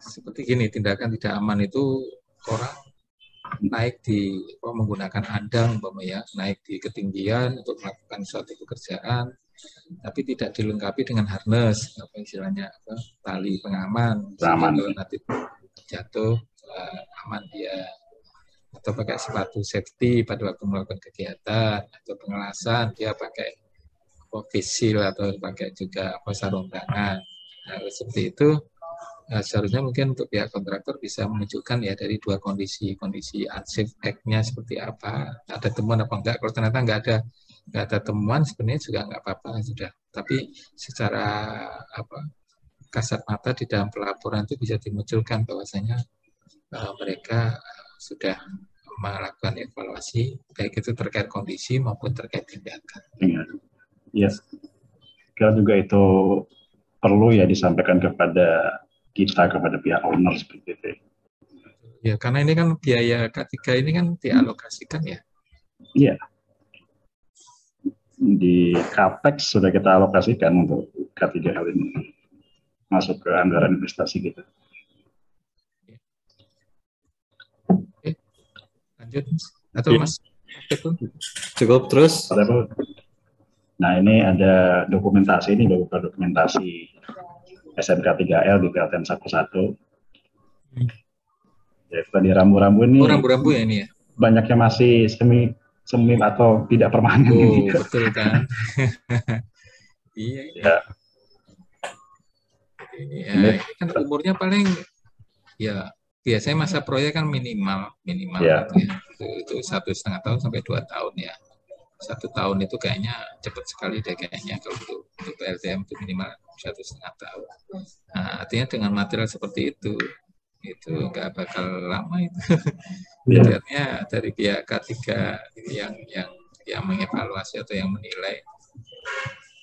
Seperti gini, tindakan tidak aman itu orang naik menggunakan andang, ya, naik di ketinggian untuk melakukan suatu pekerjaan, tapi tidak dilengkapi dengan harness, istilahnya tali pengaman, sehingga kalau nanti jatuh aman dia, atau pakai sepatu safety pada waktu melakukan kegiatan, atau pengelasan dia pakai face shield atau pakai juga sarung tangan. Nah, seperti itu seharusnya mungkin untuk pihak kontraktor bisa menunjukkan ya dari dua kondisi unsafe act-nya seperti apa, ada temuan apa enggak. Kalau ternyata nggak ada temuan, sebenarnya juga nggak apa-apa sudah. Tapi secara kasat mata di dalam pelaporan itu bisa dimunculkan bahwasanya mereka sudah melakukan evaluasi, baik itu terkait kondisi maupun terkait tindakan. Iya, kira juga itu perlu ya disampaikan kepada pihak owner seperti itu. Ya, karena ini kan biaya K3 ini kan dialokasikan ya. Iya. Di CAPEX sudah kita alokasikan untuk K3 hal ini. Masuk ke anggaran investasi kita. Oke. Lanjut, atau Mas? Cukup terus. Nah, ini ada dokumentasi, ini berupa dokumentasi SMK 3L di PLTM 11. Ya, tadi rambu-rambu ini. Rambu-rambu ya ini ya. Banyaknya masih semi atau tidak permanen. Betul kan? Iya. Ya. Ini kan umurnya paling ya biasanya masa proyek kan minimal ya. Itu 1,5 tahun sampai 2 tahun ya. 1 tahun itu kayaknya cepat sekali deh kayaknya kalau untuk PLTM itu minimal 1,5 tahun. Nah, artinya dengan material seperti itu nggak bakal lama itu. Artinya dari pihak K3 yang mengevaluasi atau yang menilai,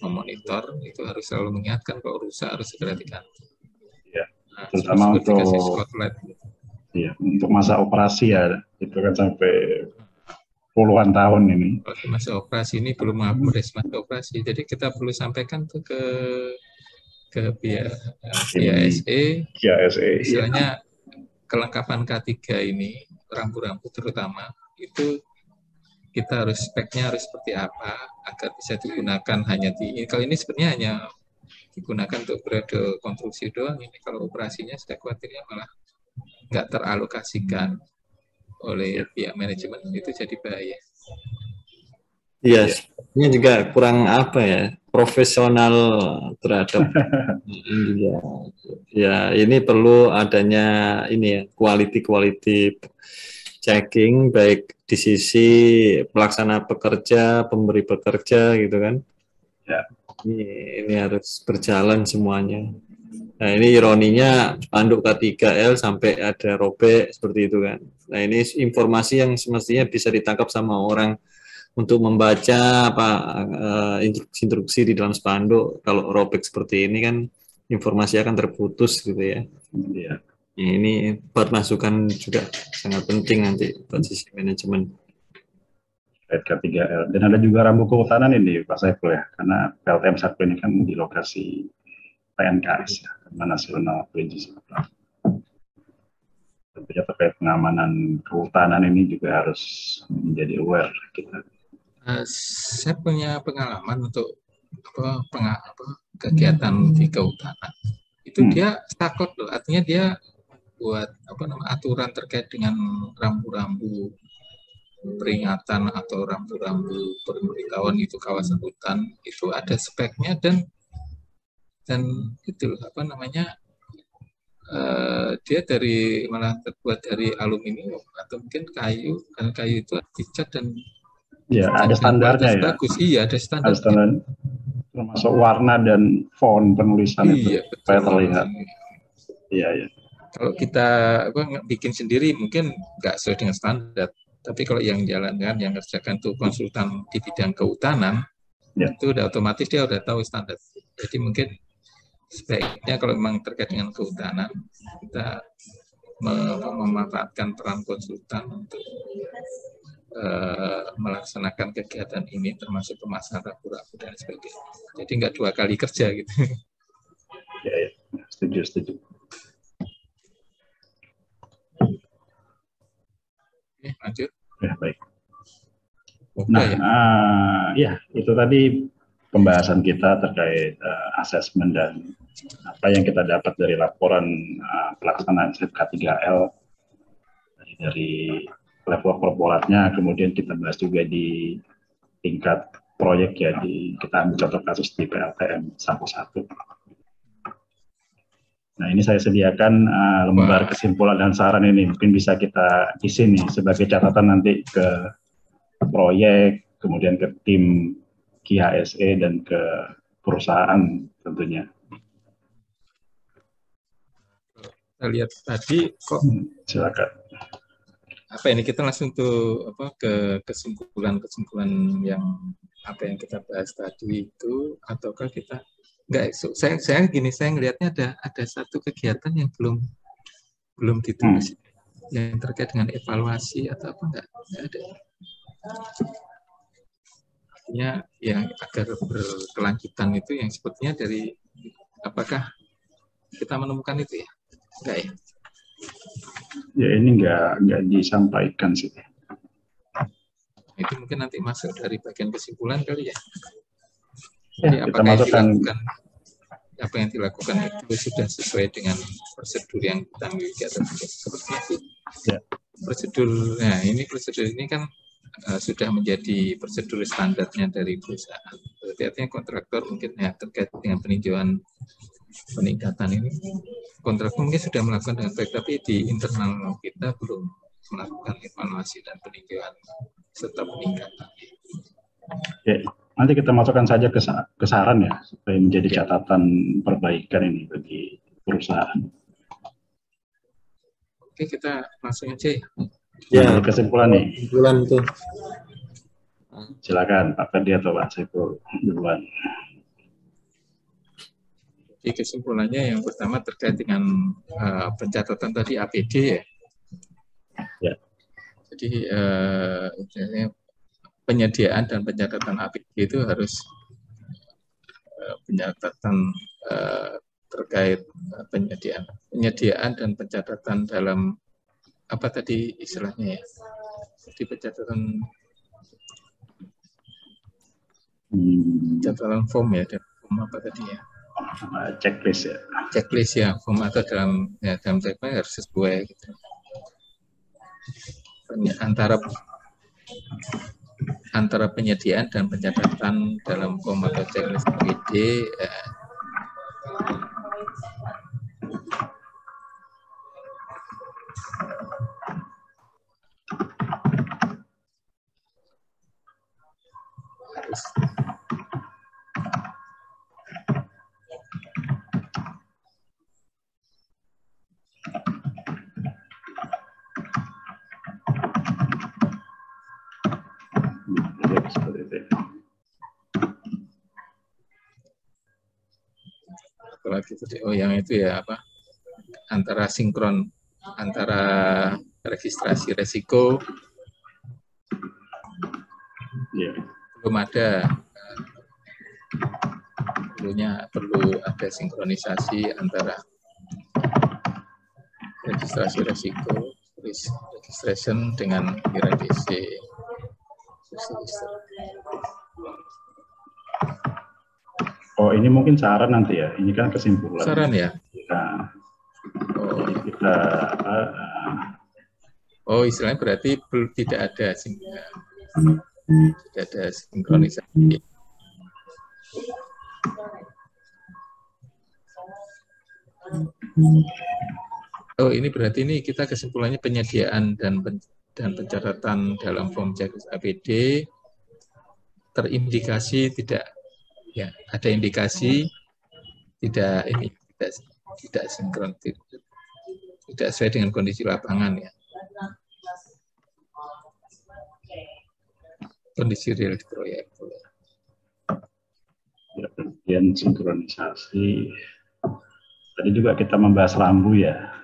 memonitor itu harus selalu mengingatkan kalau rusak harus segera diganti. Ya, terutama untuk untuk masa operasi ya itu kan sampai puluhan tahun ini. Kalau masa operasi ini belum beres masa operasi, jadi kita perlu sampaikan tuh ke pihak GASE, istilahnya kelengkapan K3 ini, rambu-rambu terutama itu kita harus speknya harus seperti apa agar bisa digunakan kalau ini sebenarnya hanya digunakan untuk periode konstruksi doang, ini kalau operasinya saya khawatirnya malah nggak teralokasikan oleh pihak manajemen, itu jadi bahaya. Iya, ini juga kurang profesional terhadap ya ini perlu adanya quality checking baik di sisi pelaksana pekerja, pemberi pekerja gitu kan. Ya. Ini harus berjalan semuanya. Nah, ini ironinya spanduk K3L sampai ada robek seperti itu kan. Nah, ini informasi yang semestinya bisa ditangkap sama orang untuk membaca apa instruksi di dalam spanduk. Kalau robek seperti ini kan informasi akan terputus gitu ya. Iya. Ini buat masukan juga sangat penting nanti buat sisi manajemen. K3L. Dan ada juga rambu kehutanan ini Pak Saiful ya, karena PLTM 1 ini kan di lokasi PNKS ya, National Register. Tentunya terkait pengamanan kehutanan ini juga harus menjadi aware kita. Saya punya pengalaman untuk kegiatan di kehutanan. Itu dia takut loh, artinya dia buat aturan terkait dengan rambu-rambu peringatan atau rambu-rambu pemberitahuan itu kawasan hutan itu ada speknya dan itu dia malah terbuat dari aluminium atau mungkin kayu, dan kayu itu dicat dan ya ada standarnya ya. Bagus, iya ada standarnya. Standar, termasuk warna dan font penulisan itu supaya terlihat. Iya ya. Kalau kita bikin sendiri mungkin nggak sesuai dengan standar, tapi kalau yang jalankan, yang ngerjakan tuh konsultan di bidang kehutanan, itu udah otomatis dia udah tahu standar. Jadi mungkin sebaiknya kalau memang terkait dengan kehutanan, kita memanfaatkan peran konsultan untuk melaksanakan kegiatan ini, termasuk pemasangan rambu-rambu dan sebagainya. Jadi nggak 2 kali kerja gitu. Ya, setuju. Oke, lanjut. Ya, baik. Ya, itu tadi pembahasan kita terkait asesmen dan apa yang kita dapat dari laporan pelaksanaan K3L dari level korporatnya, kemudian kita bahas juga di tingkat proyek ya, kita ambil contoh kasus di PLTM 1. Nah, ini saya sediakan lembar kesimpulan dan saran ini, mungkin bisa kita isi nih sebagai catatan nanti ke proyek, kemudian ke tim KIHSE dan ke perusahaan tentunya. Kita lihat tadi kok. Silakan. Apa ini kita langsung tuh ke kesimpulan yang apa yang kita bahas tadi itu, ataukah kita enggak? Saya ngelihatnya ada satu kegiatan yang belum ditulis yang terkait dengan evaluasi atau apa enggak ada. Artinya yang agar berkelanjutan itu yang sepertinya dari apakah kita menemukan itu ya? Enggak ya? Ya ini nggak disampaikan sih. Itu mungkin nanti masuk dari bagian kesimpulan kali ya. Jadi apa yang dilakukan itu sudah sesuai dengan prosedur yang kita miliki atau tidak, sepertinya sih. Ya. Prosedur ini kan sudah menjadi prosedur standarnya dari perusahaan. Berarti artinya kontraktor mungkin ya terkait dengan peninjauan peningkatan ini, kontraktor mungkin sudah melakukan dengan baik, tapi di internal kita belum melakukan evaluasi dan peninjauan serta peningkatan. Ya, nanti kita masukkan saja ke saran ya, supaya menjadi catatan perbaikan ini bagi perusahaan. Oke, kita langsung aja ya. Ya, kesimpulan nih. Kesimpulan itu. Silakan Pak Ferdi atau Pak Saiful duluan. Jadi kesimpulannya yang pertama terkait dengan pencatatan tadi APD ya. Ya. Jadi penyediaan dan pencatatan APD itu harus pencatatan terkait penyediaan dan pencatatan dalam apa tadi istilahnya ya. Jadi pencatatan form ya, form apa tadi ya? Checklist ya. Checklist ya, form atau dalam checklist harus sesuai gitu. Antara penyediaan dan pencatatan dalam form atau checklist APD gitu ya. Apalagi tadi, oh yang itu ya apa? Antara sinkron antara registrasi resiko belum ada, perlu ada sinkronisasi antara registrasi resiko registration dengan IRDC. Oh, ini mungkin saran nanti ya. Ini kan kesimpulan. Saran ya. Kita istilahnya berarti tidak ada sinkronisasi. Oh, ini berarti ini kita kesimpulannya penyediaan dan pencatatan dalam form checklist APD terindikasi tidak, ya ada indikasi tidak sinkron, tidak sesuai dengan kondisi lapangan ya, kondisi real di proyek. Ya, kemudian sinkronisasi. Tadi juga kita membahas rambu ya.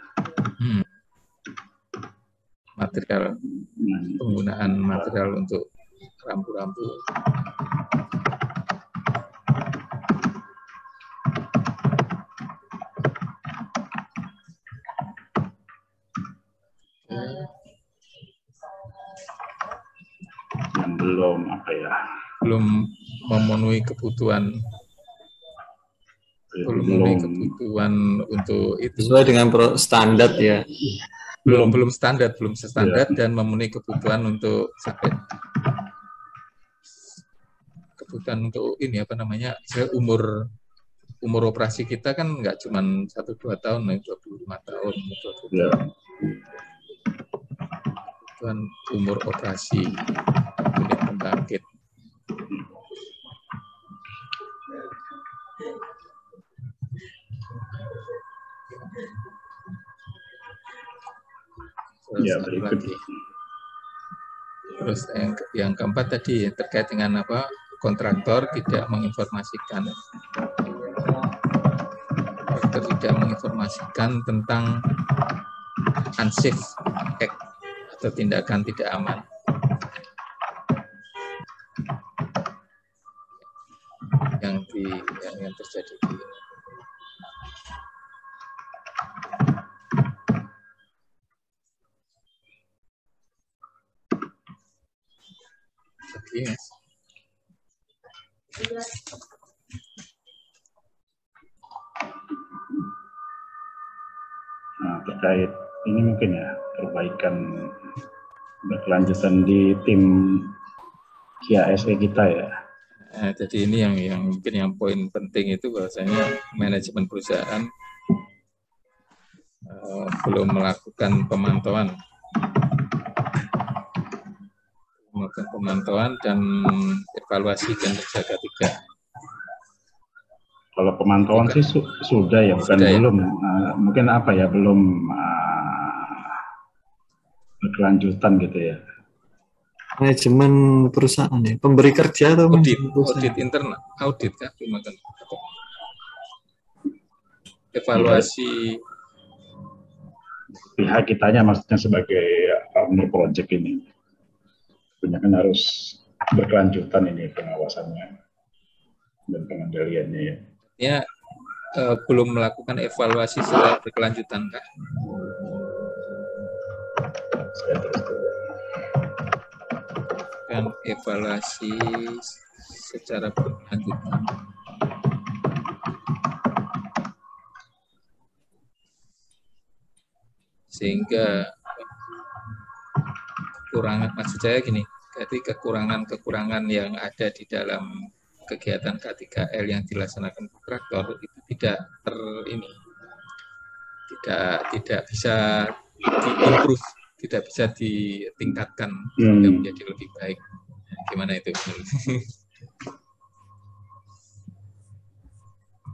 Material, penggunaan material untuk rambu-rambu. Yang belum belum memenuhi kebutuhan untuk itu sesuai dengan standar ya, belum standar dan memenuhi kebutuhan untuk ini apa namanya, umur operasi kita kan nggak cuma 1-2 tahun, 25 tahun, 20 tahun. Kebutuhan umur operasi unit pembangkit. Terus yang keempat tadi terkait dengan apa, kontraktor tidak menginformasikan tentang unsafe act atau tindakan tidak aman. Yang terjadi di yes. Nah, terkait ini mungkin ya, perbaikan berkelanjutan di tim KIASE kita ya. Jadi ini yang mungkin yang poin penting itu bahwasanya manajemen perusahaan belum melakukan pemantauan dan evaluasi kinerja K3. Kalau pemantauan sih sudah ya, bukan belum. Mungkin belum berkelanjutan gitu ya. Manajemen perusahaan ya, pemberi kerja atau audit internal, audit kan, evaluasi pihak kitanya, maksudnya sebagai owner project ini, punya kan harus berkelanjutan ini pengawasannya dan pengendaliannya ya. Ya, belum melakukan evaluasi secara berkelanjutan Kak. Dan evaluasi secara berkelanjutan. Sehingga kekurangan, maksud saya gini, jadi kekurangan yang ada di dalam kegiatan K3L yang dilaksanakan kontraktor itu tidak bisa diimprove, tidak bisa ditingkatkan sehingga menjadi lebih baik. Gimana itu?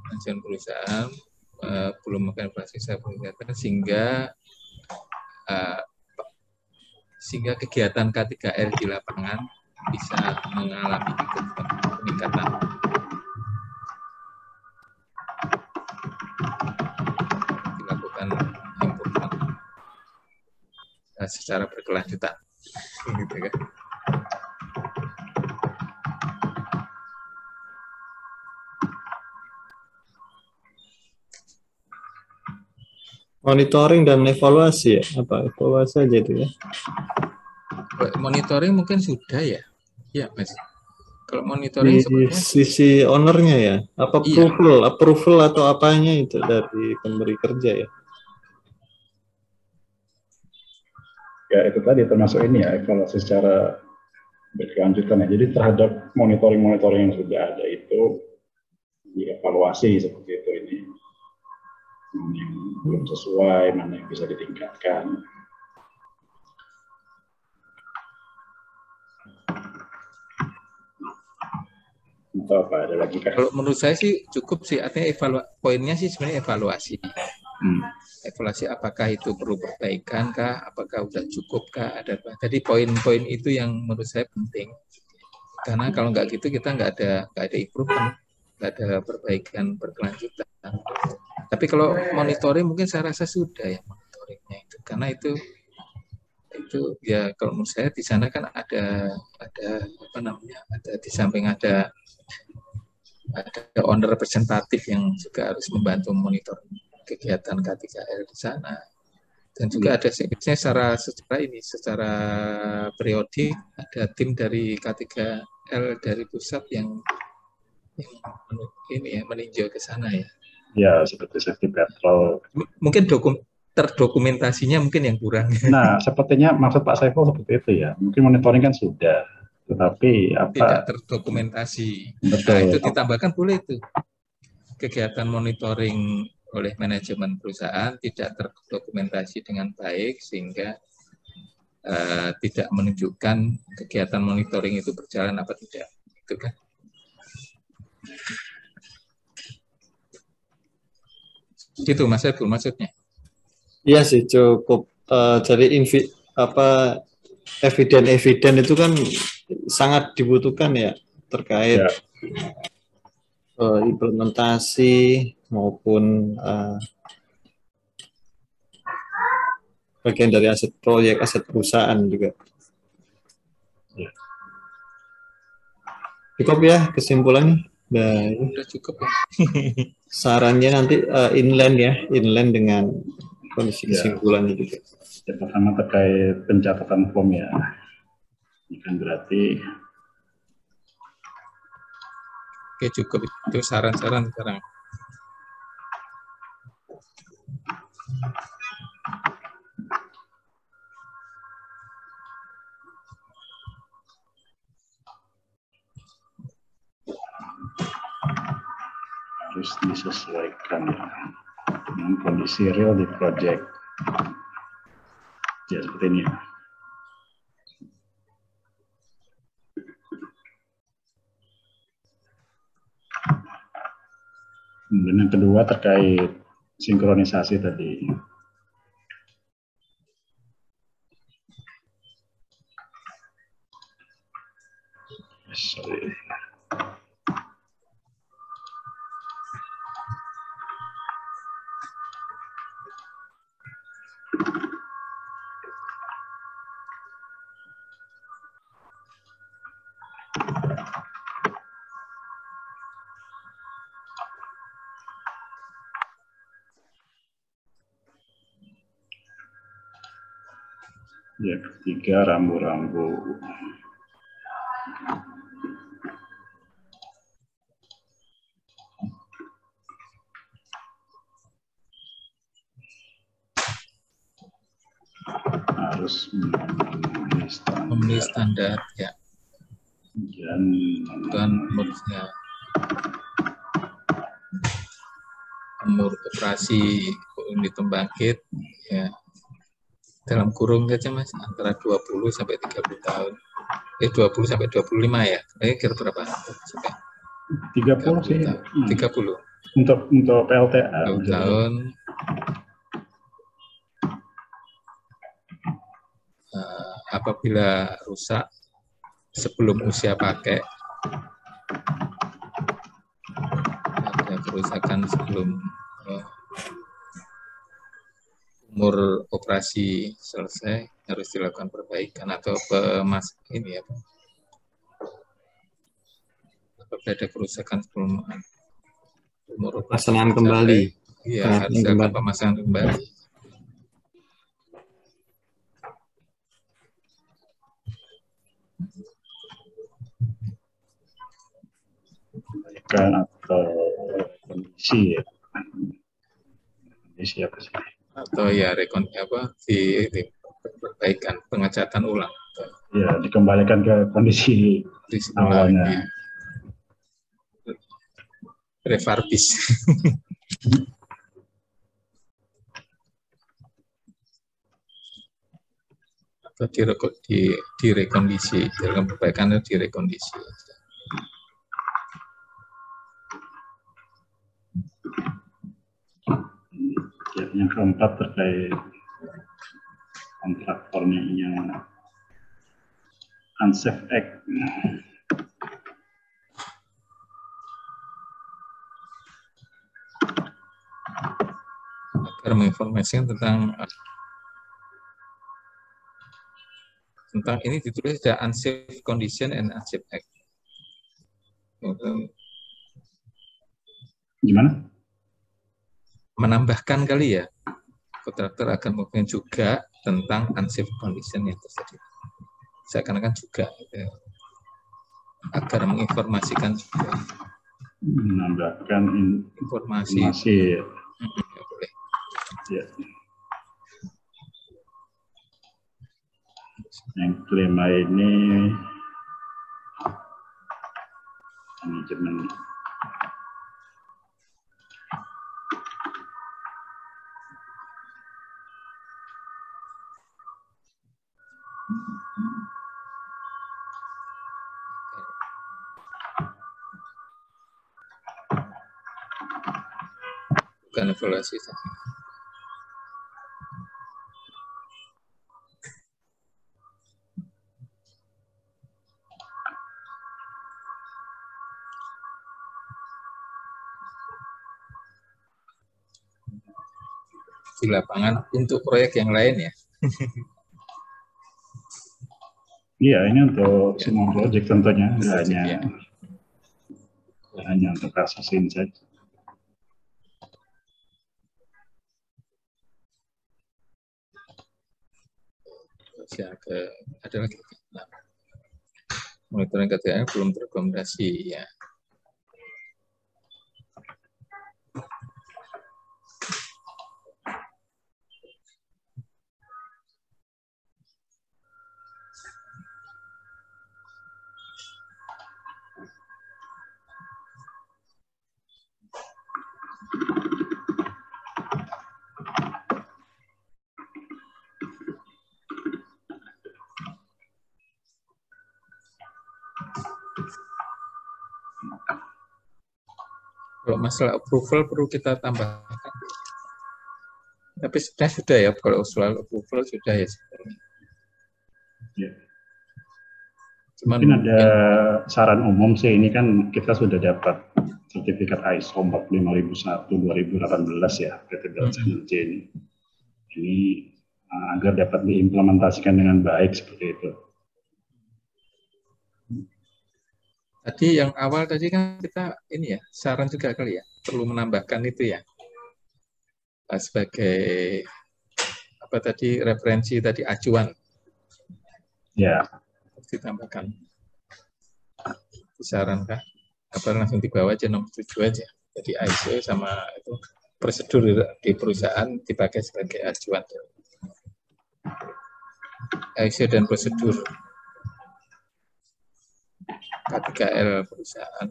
Manajemen perusahaan belum melakukan evaluasi sehingga kegiatan K3L di lapangan bisa mengalami peningkatan. Dilakukan improvement secara berkelanjutan. Gitu kan. Monitoring dan evaluasi ya? Apa evaluasi aja itu ya? Monitoring mungkin sudah ya, ya Mas. Kalau Di monitoring sebenarnya sisi ownernya ya? Apa iya. approval atau apanya itu dari pemberi kerja ya? Ya itu tadi termasuk ini ya, evaluasi secara berkelanjutan ya. Jadi terhadap monitoring-monitoring yang sudah ada itu dievaluasi seperti itu ini. Mana yang belum sesuai, mana yang bisa ditingkatkan. Atau apa ada lagi kan? Kalau menurut saya sih cukup sih, artinya poinnya sih sebenarnya evaluasi. Evaluasi apakah itu perlu perbaikan kah, apakah sudah cukup kah, ada apa. Jadi poin-poin itu yang menurut saya penting. Karena kalau nggak gitu kita nggak ada improvement, nggak ada perbaikan berkelanjutan. Tapi kalau monitoring mungkin saya rasa sudah ya monitoringnya itu, karena itu ya kalau menurut saya di sana kan ada apa namanya, ada di samping ada owner representatif yang juga harus membantu monitor kegiatan K3L di sana. Dan juga ada secara secara periodik ada tim dari K3L dari pusat yang ini ya meninjau ke sana ya. Ya seperti safety patrol. Mungkin terdokumentasinya mungkin yang kurang. Nah sepertinya maksud Pak Saiful seperti itu ya. Mungkin monitoring kan sudah, tetapi apa? Tidak terdokumentasi. Betul. Nah itu ditambahkan boleh itu kegiatan monitoring oleh manajemen perusahaan tidak terdokumentasi dengan baik sehingga tidak menunjukkan kegiatan monitoring itu berjalan apa tidak, itu kan? Gitu Mas Saiful maksudnya? Iya sih cukup. Jadi eviden itu kan sangat dibutuhkan ya terkait Ya. Implementasi maupun bagian dari aset proyek, aset perusahaan juga. Ya. Cukup ya kesimpulannya. Udah cukup ya. Sarannya nanti inland dengan kondisi kesimpulannya juga. Ya, pertama terkait pencatatan form ya. Ini kan berarti. Oke cukup itu saran-saran sekarang. Harus disesuaikan dengan kondisi real di project. Ya seperti ini. Kemudian yang kedua terkait sinkronisasi tadi. Sorry. Ya, ketiga rambu-rambu. Harus memenuhi standar ya. Dan menurutnya umur operasi unit pembangkit ya dalam kurung saja Mas antara 20 sampai 30 tahun. 20 sampai 25 ya. Kira berapa? Sampai 30 sih. 30. Untuk PLTA 20 tahun. Apabila rusak sebelum usia pakai, ada kerusakan sebelum umur operasi selesai, harus dilakukan perbaikan atau ini ya, apabila ada kerusakan sebelum umur operasi Pelaksanaan kembali. Iya, harus dilakukan pemasangan kembali. Atau kondisi ya. Kondisi apa sih? Atau ya di perbaikan, pengecatan ulang. Ya, dikembalikan ke kondisi awalnya. Lagi. Refurbish. Atau direkondisi, dalam perbaikan itu direkondisi. Yang keempat terkait kontraktornya yang Unsafe Act. Agar menginformasikan tentang ini ditulis ada unsafe condition and unsafe act. Gimana? Menambahkan kali ya, kontraktor akan mungkin juga tentang unsafe condition yang terjadi. Seakan-akan juga ya, agar menginformasikan juga. Menambahkan informasi. Boleh. Ya. Yang kelima ini manajemen. Bukan evaluasi saja. Di lapangan untuk proyek yang lain ya. Iya, ini untuk semua proyek tentunya, hanya untuk kasus ini saja. Ada lagi. Nah, monitoring KTN belum terrekomendasi ya. Kalau masalah approval perlu kita tambahkan. Tapi sudah ya, kalau soal approval sudah ya sebenarnya. Ya. Mungkin ada saran umum sih, ini kan kita sudah dapat sertifikat ISO 45001-2018 ya, PT Energy ini. Ini agar dapat diimplementasikan dengan baik seperti itu. Tadi yang awal tadi kan kita ini ya, saran juga kali ya, perlu menambahkan itu ya. Sebagai apa tadi, referensi tadi, acuan. Ya. Ditambahkan. Saran kah? Apa langsung dibawa aja, nomor 7 aja. Jadi ISO sama itu prosedur di perusahaan dipakai sebagai acuan. ISO dan prosedur K3L perusahaan.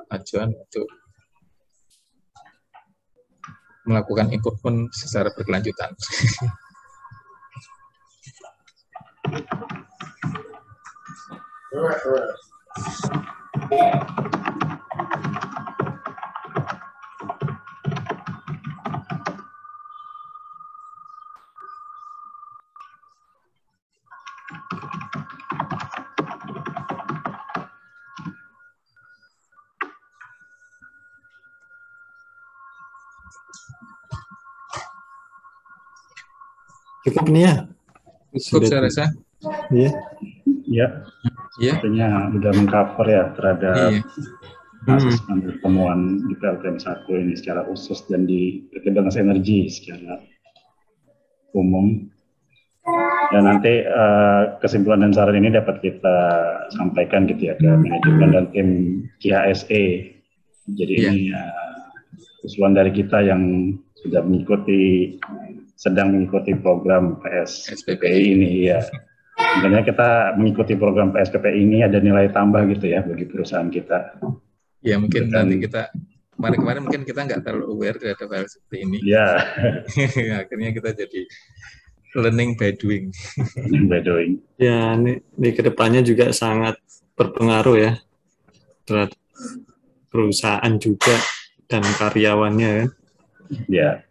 Acuan untuk melakukan improvement secara berkelanjutan. Cukup nih ya. Cukup saya rasa. Iya. Ya, Iya. sepertinya sudah mengcover ya terhadap Iya. asesmen pertemuan di PLTM 1 ini secara khusus dan di efektivitas energi secara umum. Dan nanti kesimpulan dan saran ini dapat kita sampaikan gitu ya ke manajemen dan tim KHSE. Jadi ini usulan dari kita yang sudah sedang mengikuti program PSPPI ini ya. Sebenarnya kita mengikuti program PSPPI ini ada nilai tambah gitu ya bagi perusahaan kita. Ya mungkin nanti kita kemarin mungkin kita nggak terlalu aware terhadap hal seperti ini. Ya. Akhirnya kita jadi learning by doing. Learning by doing. Ya, ini kedepannya juga sangat berpengaruh ya terhadap perusahaan juga dan karyawannya kan. Ya.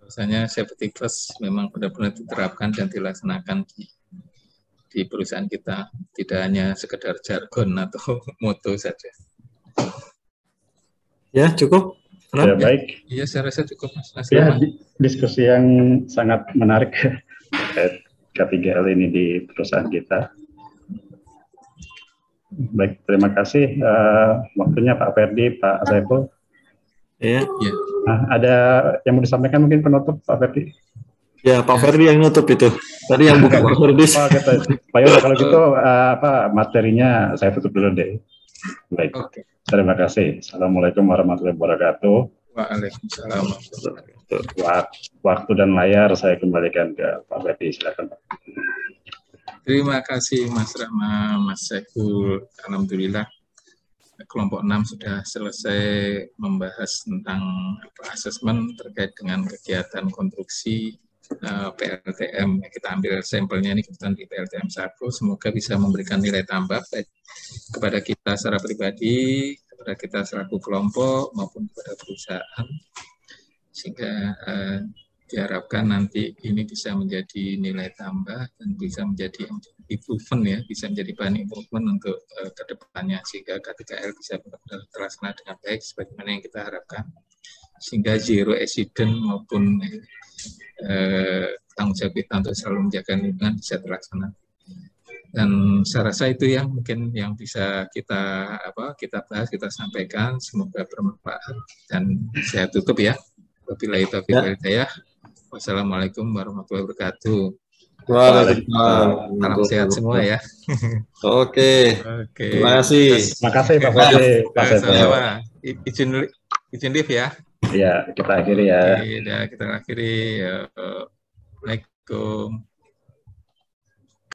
Misalnya safety first memang benar-benar diterapkan dan dilaksanakan di perusahaan kita, tidak hanya sekedar jargon atau moto saja. Ya, cukup. Ya, baik. Iya, saya rasa cukup, Mas. Ya, diskusi yang sangat menarik terkait K3L ini di perusahaan kita. Baik, terima kasih waktunya Pak Ferdi, Pak Saiful. Ya. Nah, ada yang mau disampaikan mungkin penutup Pak Ferdi? Ya, Pak Ferdi yang nutup itu. Tadi yang buka Pak Ferdi. Pak Yoga, kalau gitu materinya saya tutup dulu deh. Baik. Oke. Terima kasih. Assalamualaikum warahmatullahi wabarakatuh. Waalaikumsalam. Waktu dan layar saya kembalikan ke Pak Ferdi. Silakan Pak. Terima kasih Mas Rahma, Mas Saiful. Alhamdulillah kelompok 6 sudah selesai membahas tentang asesmen terkait dengan kegiatan konstruksi PLTM. Kita ambil sampelnya ini kebetulan di PLTM 1. Semoga bisa memberikan nilai tambah baik kepada kita secara pribadi, kepada kita selaku kelompok maupun kepada perusahaan, sehingga diharapkan nanti ini bisa menjadi nilai tambah dan bisa menjadi improvement ya, bisa menjadi bahan improvement untuk kedepannya, sehingga K3L bisa benar-benar terlaksana dengan baik sebagaimana yang kita harapkan, sehingga zero accident maupun tanggung jawab kita untuk selalu menjaga lingkungan bisa terlaksana. Dan saya rasa itu yang mungkin yang bisa kita bahas, kita sampaikan, semoga bermanfaat. Dan saya tutup ya. Wabillahi taufiq wal hidayah. Wassalamualaikum warahmatullahi wabarakatuh. Waalaikumsalam. Salam sehat semua ya. Oke. Terima kasih. Terima kasih Pak Ferdi. Izin live ya. Ya, kita akhiri ya. Kita akhiri. Waalaikumsalam.